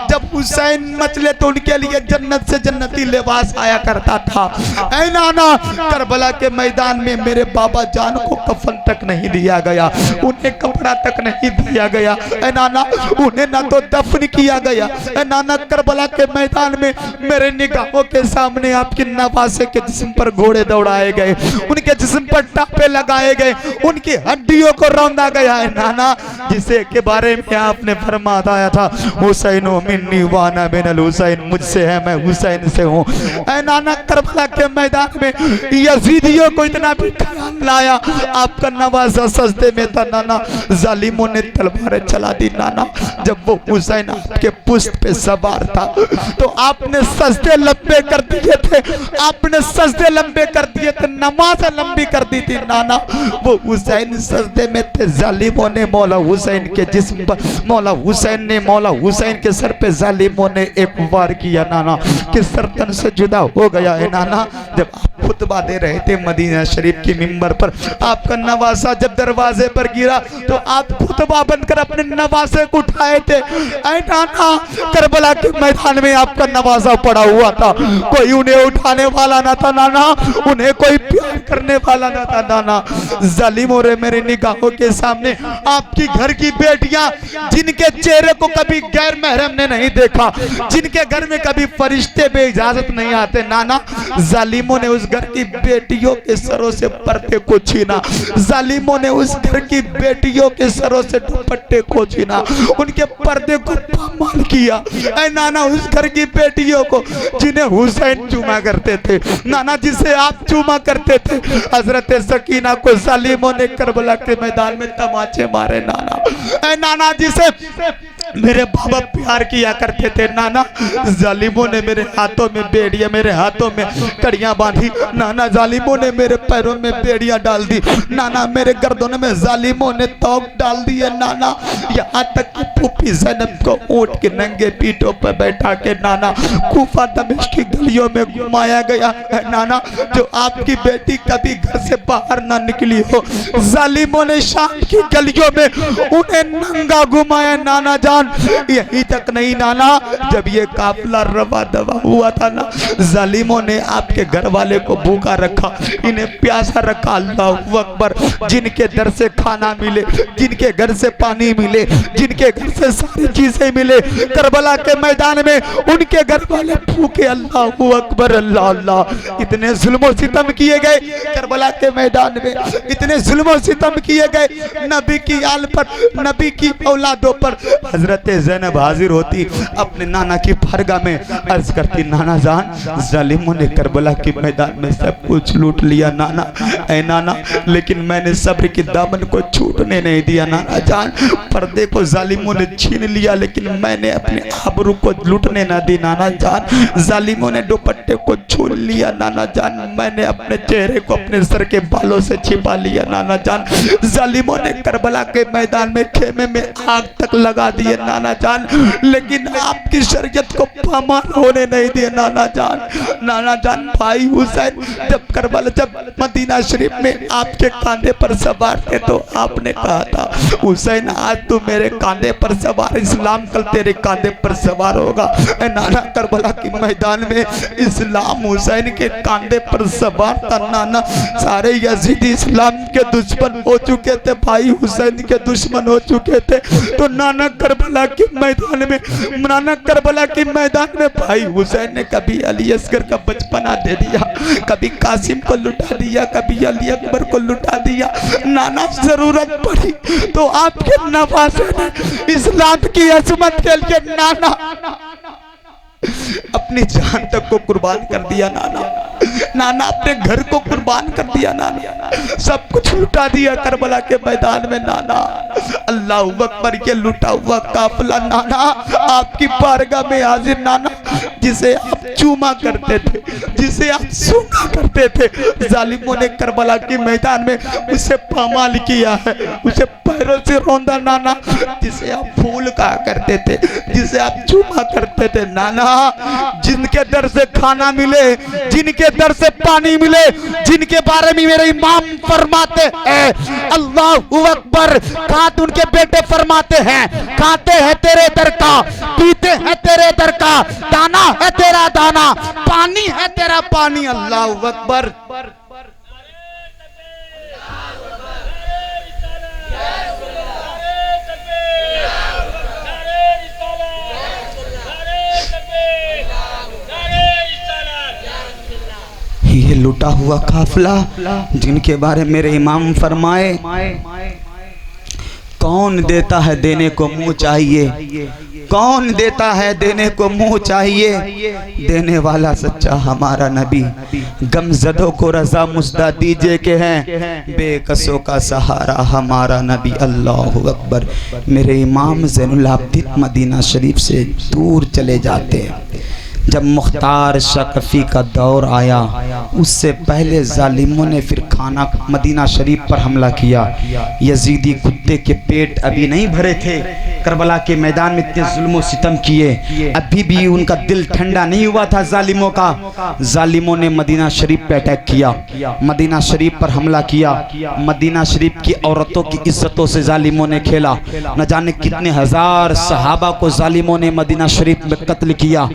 जब हुसैन मचले तो उनके लिए जन्नत से जन्नती लिबास आया करता था। ऐ नाना करबला के मैदान में मेरे बाबा जान को कफन तक नहीं दिया गया, उन्हें कपड़ा तक नहीं दिया गया। ऐ नाना उन्हें ना तो दफन किया गया। ऐ नाना करबला के मैदान में मेरे निगाहों के सामने आपके नवासे के जिस्म पर घोड़े दौड़ाए गए, उनके जिस्म पर टापे लगाए गए, उनकी हड्डियों को रौंदा गया है। नाना जिसे के बारे में आपने फरमाया था हुसैन मिन्नी वाना मिनल हुसैन, मुझसे है मैं हुसैन से हूँ। ऐ नाना करबला के मैदान में यजीदियों को इतना भी ख्याल लाया, आपका नवासा सजदे में था। नाना जालिमों ने तलवारें चला दी। नाना जब वो हुसैन आपके पुश्त पे सवार था तो आपने सजदे लंबे कर दिए थे, आपने सजदे लंबे कर दिए थे, नमाज लंबी कर दी थी। नाना वो हुसैन सजदे में थे, जालिमों ने मौला हुसैन के जिस्म पर मौला हुसैन के सर पे जालिमों ने एक वार किया नाना कि सरतन से जुदा हो गया है। नाना जब आप खुतबा दे रहे थे मदीना शरीफ की मिंबर पर, आपका नवासा जब दरवाजे पर गिरा तो आप खुतबा बनकर अपने नवासे को उठाए थे। ऐ नाना करबला के मैदान में आपका नवासा पड़ा हुआ था, कोई उन्हें उठाने वाला ना था। नाना उन्हें कोई प्यार करने वाला ना था। नाना जालिमों रे मेरे निगाहों के सामने आपकी घर की बेटियां जिनके चेहरे को कभी गैर महरम ने नहीं देखा, जिनके घर में कभी फरिश्ते बे इजाजत नहीं आते, नाना जालिमों ने उस घर की बेटियों के सरों से पर्दे को छीना, जालिमों ने उस घर की बेटियों के सरों से दुपट्टे को छीना, उनके पर्दे को पामाल किया। ऐ नाना उस घर की बेटियों को जिन्हें हुसैन चूमा करते थे, नाना जिसे आप चूमा करते थे, हजरत सकीना को जालिमों ने करबला के मैदान में तमाचे मारे। नाना ऐ नाना जिसे मेरे बाबा प्यार किया करते थे नाना। जालिमों ने मेरे हाथों में बेड़ियां, मेरे हाथों में कड़ियां बांधी नाना। जालिमों ने मेरे पैरों में बेड़ियां डाल दी नाना। मेरे गर्दन में जालिमों ने तौक डाल दिए नाना। यहाँ तक कि फूफी ज़ैनब को ऊंट के नंगे पीठों पर बैठा के नाना कूफा दमिश्क की गलियों में घुमाया गया है नाना। जो आपकी बेटी कभी घर से बाहर ना निकली हो, जालिमों ने शाम की गलियों में उन्हें नंगा घुमाया नाना जान। यही तक नहीं नाना, जब ये काफिला रवा दवा हुआ था ना, जालिमों ने आपके घर वाले को भूखा रखा, इन्हें प्यासा रखा। अल्लाहू अकबर। जिनके दर से खाना मिले, जिनके घर से पानी मिले, जिनके घर से सारी चीजें मिले, करबला के मैदान में उनके घर वाले भूखे। अल्लाहू अकबर। अल्लाह अल्लाह। इतने जुल्म सितम किए गए करबला के मैदान में, इतने जुल्म सितम किए गए नबी की आल पर, नबी की औलादों पर। हजरत ज़ैनब हाजिर होती अपने नाना की फरगा में, अर्ज करती नाना जान, जालिमों ने करबला के मैदान में सब कुछ लूट लिया नाना। ऐ नाना, लेकिन मैंने सब्र की दामन को छूटने नहीं दिया नाना जान। पर्दे को जालिमों ने छीन लिया, लेकिन मैंने अपने आबरू को लूटने ना दी नाना जान। जालिमों ने दुपट्टे को छीन लिया नाना जान, मैंने अपने चेहरे को अपने सर के बालों से छिपा लिया नाना जान। जालिमों ने करबला के मैदान में खेमे में आग तक लगा दिए नाना जान, लेकिन आपकी शरीयत को पामाल होने नहीं दिए नाना जान। नाना जान, भाई हुसैन जब करबला, जब मदीना शरीफ में आपके कांधे पर सवार थे तो आपने कहा था हुसैन आज तू मेरे कांधे पर सवार, इस्लाम कल तेरे कांधे पर सवार होगा। नाना, करबला के मैदान में इस्लाम हुसैन के कांधे पर सवार था नाना। सारे यजीदी इस्लाम के दुश्मन हो चुके थे, भाई हुसैन के दुश्मन हो चुके थे। तो नाना करबला के मैदान में, नाना करबला के मैदान में भाई हुसैन ने कभी अली असगर का बचपना दे दिया, कभी कासिम को लुटा दिया, कभी अली अकबर को लुटा दिया। नाना, जरूरत पड़ी तो आपके नवासे ने इस्लाम की अजमत के लिए नाना अपनी जान तक को कुर्बान कर दिया नाना। नाना अपने घर को कुर्बान कर दिया नाना, सब कुछ लुटा दिया करबला के मैदान में नाना। अल्लाहू अकबर। के लुटा हुआ काफिला नाना आपकी बारगाह में हाजिर नाना, जिसे आप चूमा करते थे, जिसे आप सूंघा करते थे, जालिमों ने करबला के मैदान में उसे पामाल किया है, उसे पैरों से रौंदा नाना। जिसे आप फूल कहा करते थे, जिसे आप चूमा करते थे नाना। जिनके दर से खाना मिले, जिनके दर से पानी मिले, जिनके बारे में मेरे इमाम फरमाते हैं अल्लाहू अकबर, खात उनके बेटे फरमाते हैं खाते हैं तेरे दर का, पीते हैं तेरे दर का, दाना है तेरा दाना, पानी है तेरा पानी। अल्लाहू अकबर। ये लुटा हुआ काफिला जिनके बारे में मेरे इमाम फरमाए, कौन देता है देने को मुंह चाहिए, कौन देता है देने को मुंह चाहिए, देने वाला सच्चा हमारा नबी। गमजदों को रजा मुस्दा दीजिए के हैं, बेकसों का सहारा हमारा नबी। अल्लाहू अकबर। मेरे इमाम ज़ैनुल आबिदीन मदीना शरीफ से दूर चले जाते हैं। जब मुख्तार शकफी का दौर आया, उससे पहले जालिमों ने फिर खाना मदीना शरीफ पर हमला किया। यजीदी कुत्ते के पेट अभी नहीं भरे थे, करबला के मैदान में इतने जुल्म सितम किए, अभी भी उनका दिल ठंडा नहीं हुआ था जालिमों का। जालिमों ने मदीना शरीफ पे अटैक किया, मदीना शरीफ पर हमला किया। मदीना शरीफ की औरतों की इज्जतों से जालिमों ने खेला। न जाने कितने हजार सहाबा को जालिमों ने मदीना शरीफ में कत्ल किया।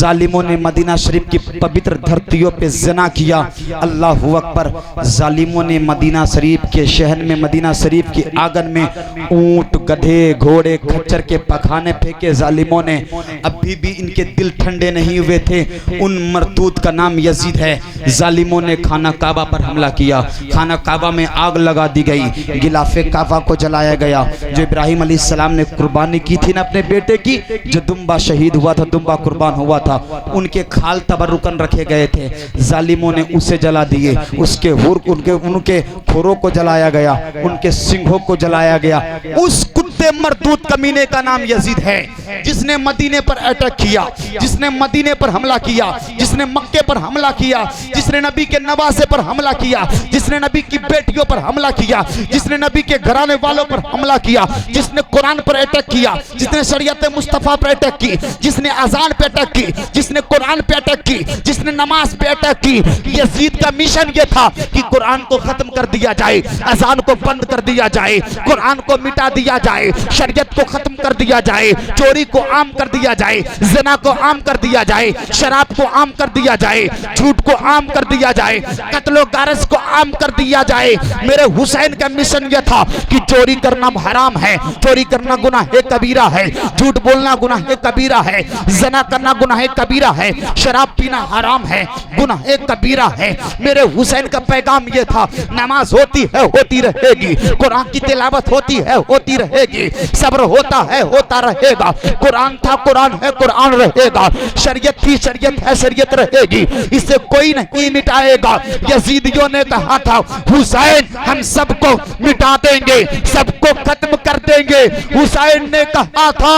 जालिमों ने मदीना शरीफ की पवित्र धरतियों पे ज़िना किया। अल्लाहू अकबर। जालिमों ने मदीना शरीफ के शहर में, मदीना शरीफ के आंगन में ऊंट, गधे, घोड़े, खच्चर के पखाने फेंके जालिमों ने। अभी भी इनके दिल ठंडे नहीं हुए थे। उन मरदूद का नाम यजीद है। जालिमों ने खाना काबा पर हमला किया, खाना काबा में आग लगा दी गई, गिलाफे काबा को जलाया गया। जो इब्राहिम अलैहिस्सलाम ने कुर्बानी की थी ना अपने बेटे की, जो दुम्बा शहीद हुआ था, दुम्बा कुर्बान हुआ था, उनके खाल तबरुकन रखे गए थे, जालिमों ने उसे जला दिए, उसके हुर उनके खुरों को जलाया गया, उनके सिंहों को जलाया गया। उस कुत्ते मरदूत कमीने का नाम यजीद है, जिसने मदीने पर अटैक किया, जिसने मदीने पर हमला किया, जिसने मक्के पर हमला किया, जिसने नबी के नवासे पर हमला किया, जिसने नबी की बेटियों पर हमला किया, जिसने नबी के घराने वालों पर हमला किया, जिसने कुरान पर अटैक किया, जिसने शरीयत मुस्तफा पर अटैक की, जिसने अजान पे अटैक की, जिसने कुरान पे अटैक की, जिसने नमाज पे अटैक की। यजीद का मिशन ये था कि कुरान को खत्म कर दिया जाए, अजान को बंद कर दिया जाए, कुरान को मिटा दिया जाए, शरीयत को खत्म कर दिया जाए, चोरी को आम कर दिया जाए, ज़िना को आम कर दिया जाए, शराब को आम कर दिया जाए, झूठ को आम कर दिया जाए, कत्लो गारज को आम कर दिया जाए। मेरे हुसैन का मिशन यह था कि चोरी करना हराम है, चोरी करना गुनाह कबीरा है, झूठ बोलना गुनाह कबीरा है, ज़िना करना गुनाह कबीरा है, शराब पीना हराम है, गुनाह कबीरा है। मेरे हुसैन का पैगाम यह था, नमाज होती है होती रहेगी, कुरान की तिलावत होती है होती रहेगी, सब्र होता है होता रहेगा, कुरान था कुरान है कुरान रहेगा, शरीयत थी शरीयत है शरीयत रहेगी, इसे कोई नहीं मिटाएगा। यजीदियों ने कहा था हुसैन हम सबको मिटा देंगे, सबको खत्म कर देंगे। हुसैन ने कहा था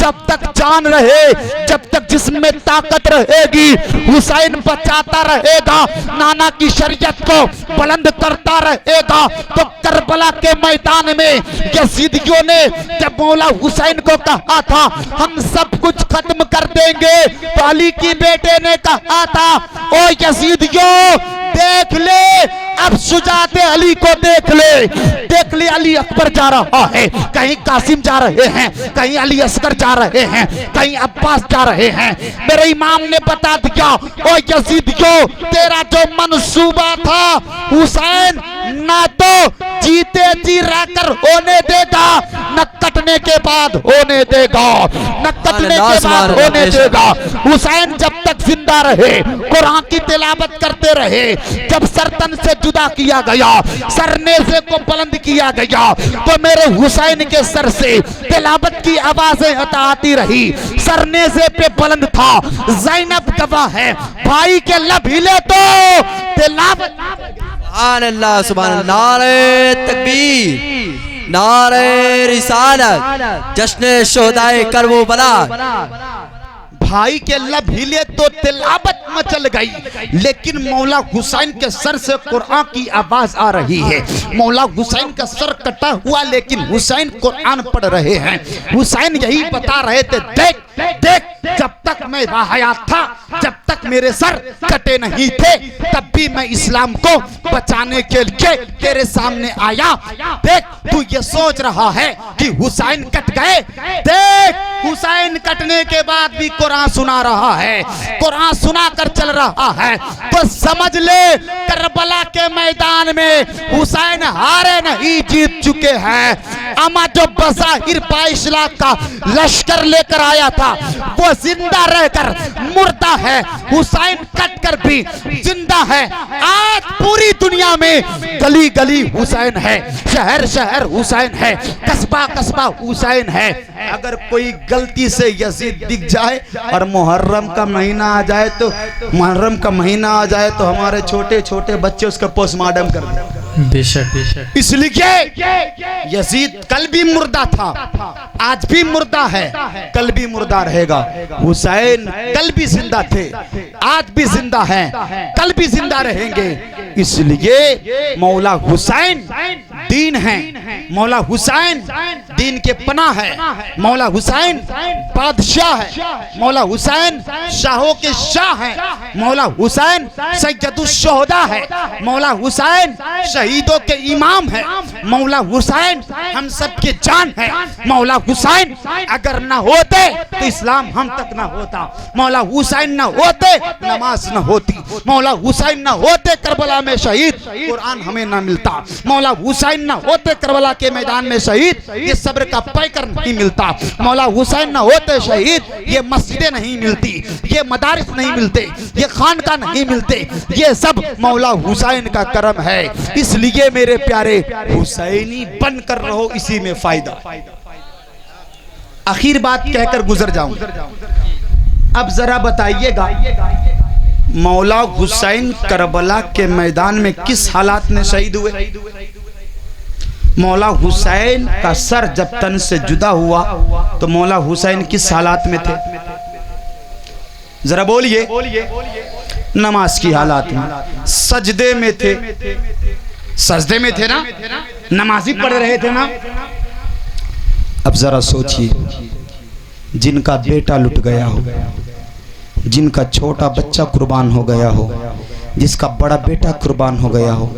जब तक जान रहे, जब तक जिसमें ताकत रहेगी, हुसैन बचाता रहेगा, नाना की शरीयत को बुलंद करता रहेगा। तो करबला के मैदान में यजीदियों ने जब मौला हुसैन को कहा था हम सब कुछ खत्म कर देंगे, तो अली की बेटे ने कहा था ओ यजीदियों देख ले, अब सुजाते अली को देख ले अली अकबर जा रहा है, कहीं कासिम जा रहे हैं, कहीं अली असगर जा रहे हैं, कहीं अब्बास जा रहे हैं। मेरे इमाम ने बता दिया ओ यजीदियों तेरा जो मंसूबा था हुसैन ना तो जीते जी रहकर होने देगा, न कटने के बाद होने देगा, न कटने के बाद होने देगा। हुसैन जब तक जिंदा रहे, कुरान की तिलावत करते रहे, जब सरतन से जुदा किया गया, सरनेज़े को बुलंद किया गया, तो मेरे हुसैन के सर से तिलावत की आवाजें आती रही, सरनेज़े पे बुलंद था। ज़ैनब गवाह है, भाई के लब हिले तो तिलावत। सुभान अल्लाह सुभान अल्लाह, नारे तकबीर नारे रिसालत, जश्न शोहदाए करबला। भाई के लब हिले तो तिलावत मचल गई, लेकिन मौला हुसैन के सर से कुरान की आवाज आ रही है। मौला हुसैन का सर कटा हुआ, लेकिन हुसैन कुरान पढ़ रहे हैं। हुसैन यही बता रहे थे देख देख जब तक मैं हयात था, जब तक मेरे सर कटे नहीं थे, तब भी मैं इस्लाम को बचाने के लिए तेरे सामने आया। देख तू ये सोच रहा है कि हुसैन कट गए, देख हुसैन कटने के बाद भी कुरान सुना रहा है, कुरान सुना कर चल रहा है। तो समझ ले करबला के मैदान में हुसैन हारे नहीं, जीत चुके हैं। अमा जो बज़ाहिर 22 लाख का लश्कर लेकर आया था, वो जिंदा रहकर मुर्दा है। हुसैन कट कर भी जिंदा है। आज पूरी दुनिया में गली गली हुसैन है, शहर शहर हुसैन है, कस्बा कस्बा हुसैन है। अगर कोई गलती से यजीद दिख जाए और मुहर्रम का महीना आ जाए, तो मुहर्रम का महीना आ जाए तो हमारे छोटे छोटे बच्चे उसका पोस्टमार्टम कर दें। बेशक बेशक। इसलिए यजीद कल भी मुर्दा था, आज भी मुर्दा है, कल भी मुर्दा रहेगा। हुसैन कल भी जिंदा थे, आज भी जिंदा हैं, कल भी जिंदा रहेंगे। इसलिए मौला हुसैन दीन है, मौला हुसैन दीन के पनाह है, मौला हुसैन बादशाह है, मौला हुसैन शाहों के शाह है, मौला हुसैन सैयदुश्शुहदा है, मौला हुसैन शहीदों के इमाम है, मौला हुसैन हम सब के जान है। मौला हुसैन अगर ना होते तो इस्लाम हम तक ना होता, मौला हुसैन ना होते नमाज ना होती, मौला हुसैन ना होते करबला में शहीद कुरान हमें ना मिलता, मौला हुसैन ना होते करबला के मैदान में शहीद ये सब्र का पैकर नहीं मिलता, मौला हुसैन ना होते शहीद ये मस्जिदें नहीं मिलती, ये मदारिस नहीं मिलते, ये खानका नहीं मिलते। ये सब मौला हुसैन का करम है। इसलिए मेरे प्यारे हुसैनी बनकर रहो, इसी में फायदा। आखिर बात कहकर गुजर जाऊं, अब जरा बताइएगा, मौला हुसैन करबला के मैदान में किस हालात में शहीद हुए? मौला हुसैन का सर जब तन से जुदा हुआ तो मौला हुसैन किस हालात में थे? जरा बोलिए। नमाज की हालात में, सजदे में थे। सजदे में थे ना, नमाजी पढ़े रहे थे ना। अब जरा सोचिए, जिनका बेटा लुट गया हो, जिनका छोटा बच्चा कुर्बान हो गया हो, जिसका बड़ा बेटा कुर्बान हो गया हो,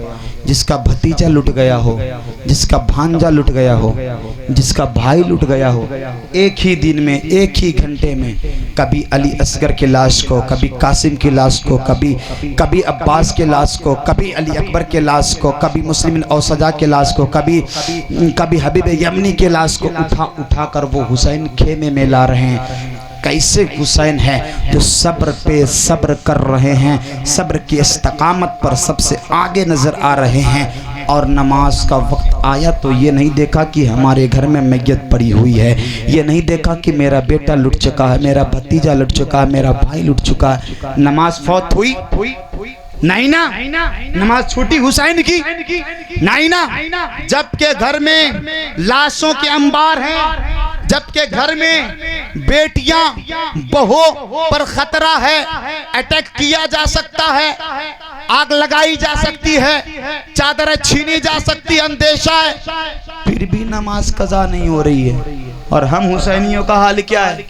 जिसका भतीजा लुट गया हो, जिसका भांजा लुट गया हो, जिसका भाई लुट गया हो, एक ही दिन में, एक ही घंटे में कभी अली असगर की लाश को, कभी कासिम की लाश को, कभी अब्बास के लाश को, कभी अली अकबर के लाश को, कभी मुस्लिम औसजा के लाश को, कभी हबीब यमनी के लाश को उठा कर वो हुसैन खेमे में ला रहे हैं। कैसे हुसैन है जो सब्र पे सब्र कर रहे हैं, सब्र की इस्तकामत पर सबसे आगे नज़र आ रहे हैं। और नमाज का वक्त आया तो ये नहीं देखा कि हमारे घर में मैयत पड़ी हुई है, ये नहीं देखा कि मेरा बेटा लुट चुका है, मेरा भतीजा लुट चुका है, मेरा भाई लुट चुका है। नमाज फौत हुई नहीं ना, नमाज छूटी हुसैन की नहीं ना। जबकि घर में लाशों के अंबार हैं, जबकि घर में बेटियां बहुओं पर खतरा है, अटैक किया जा सकता है, आग लगाई जा सकती है, चादरें छीनी जा सकती है, अंदेशा है, फिर भी नमाज कज़ा नहीं हो रही है। और हम हुसैनियों का हाल क्या है?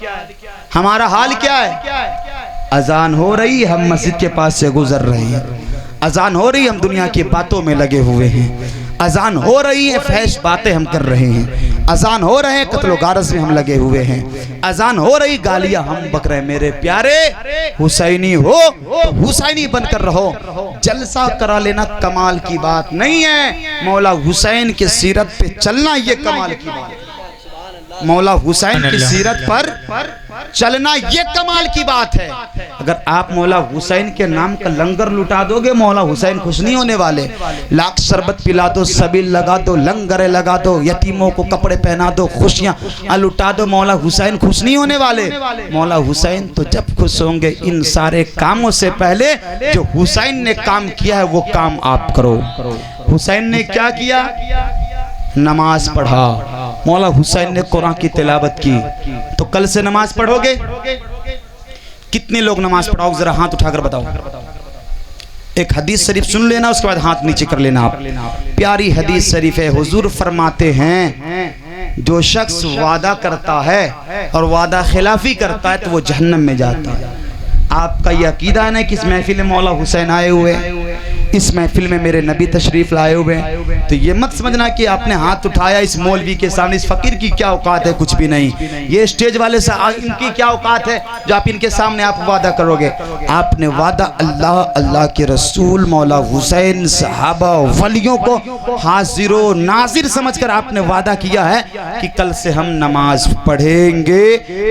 हमारा हाल क्या है? अजान हो रही, हम मस्जिद के पास से गुजर रहे हैं। अजान हो रही, हम दुनिया की बातों में लगे हुए हैं। अजान हो रही है, फहश बातें हम कर रहे हैं। अजान हो रहे हैं, कत्लो गारज में हम लगे हुए हैं। अजान हो रही, गालियां हम बक रहे हैं। मेरे प्यारे, हुसैनी हो तो हुसैनी बनकर रहो। जलसा करा लेना कमाल की बात नहीं है, मौला हुसैन की सीरत पे चलना ये कमाल की बात है। मौला हुसैन की सीरत पर चलना ये कमाल की बात है। अगर आप मौला हुसैन के नाम का लंगर लुटा दोगे, मौला हुसैन खुश नहीं होने वाले। लाख शरबत पिला दो, सबील लगा दो, लंगरे लगा दो, यतीमों को कपड़े पहना दो, खुशियां लुटा दो, मौला हुसैन खुश नहीं होने वाले। मौला हुसैन तो जब खुश होंगे, इन सारे कामों से पहले जो हुसैन ने काम किया है वो काम आप करो। हुसैन ने क्या किया? नमाज पढ़ा। मौला हुसैन ने कुरान की तिलावत की। तो कल से नमाज पढ़ोगे? कितने लोग नमाज पढ़ाओगे? जरा हाथ उठाकर बताओ। एक हदीस शरीफ सुन लेना, उसके बाद हाथ नीचे कर लेना आप। प्यारी हदीस शरीफ है। हुजूर फरमाते हैं, जो शख्स वादा करता है और वादा खिलाफी करता है तो वो जहन्नम में जाता है। आपका ये अकीदा है ना कि इस महफिल में मौला हुसैन आए हुए, इस महफिल में मेरे नबी तशरीफ लाए हुए, तो ये मत समझना कि आपने हाथ उठाया इस मौलवी के सामने, इस फकीर की क्या औकात है, कुछ भी नहीं। ये स्टेज वाले से इनकी क्या औकात है जो आप इनके सामने आप वादा करोगे। आपने वादा अल्लाह, अल्लाह के रसूल, मौला हुसैन, सहाबा, वलियों को हाजिरो नाजिर समझकर आपने वादा किया है कि कल से हम नमाज पढ़ेंगे।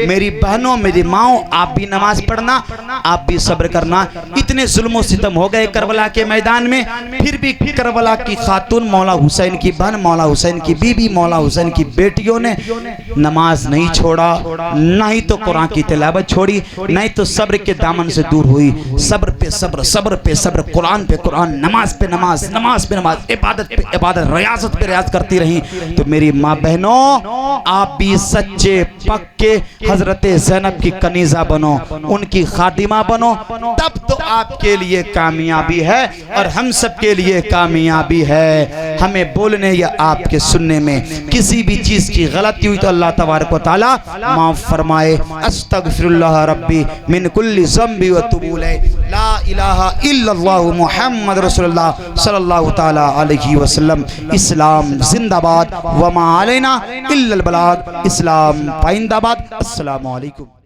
मेरी बहनों, मेरी माओ, आप भी नमाज पढ़ना, आप भी सब्र करना। इतने जुल्म सितम हो गए करबला के मैदान में, फिर भी करबला की खातून, मौला हुसैन की बहन, मौला हुसैन की बीबी, मौला हुसैन की बेटियों ने नमाज नहीं छोड़ा, नहीं तो कुरान की तिलावत छोड़ी, नहीं तो सब्र के दामन से दूर हुई। सब्र पे सब्र, सब्र पे सब्र, कुरान पे कुरान, नमाज पे नमाज, नमाज पे नमाज, इबादत पे इबादत, रियाजत पे रियाजत करती रही। तो मेरी माँ बहनों, आप भी सच्चे पक्के हजरत ज़ैनब की कनीजा बनो, उनकी खादिमा बनो, तब तो आपके लिए कामयाबी है और हम सब के लिए कामयाबी है। हमें बोलने या आपके सुनने में किसी भी चीज की गलती हुई तो अल्लाह तबारक व तआला माफ फरमाए। अस्तगफिरुल्लाह रब्बी मिन कुल्ली ज़ंबि व तुबू इलैहि, ला इलाहा इल्लल्लाहु मुहम्मद रसूलुल्लाह सल्लल्लाहु तआला अलैहि वसल्लम। इस्लाम जिंदाबाद, व मा अलैना इल्लल बलाग। इस्लाम पाइंदाबाद। अस्सलामु अलैकुम।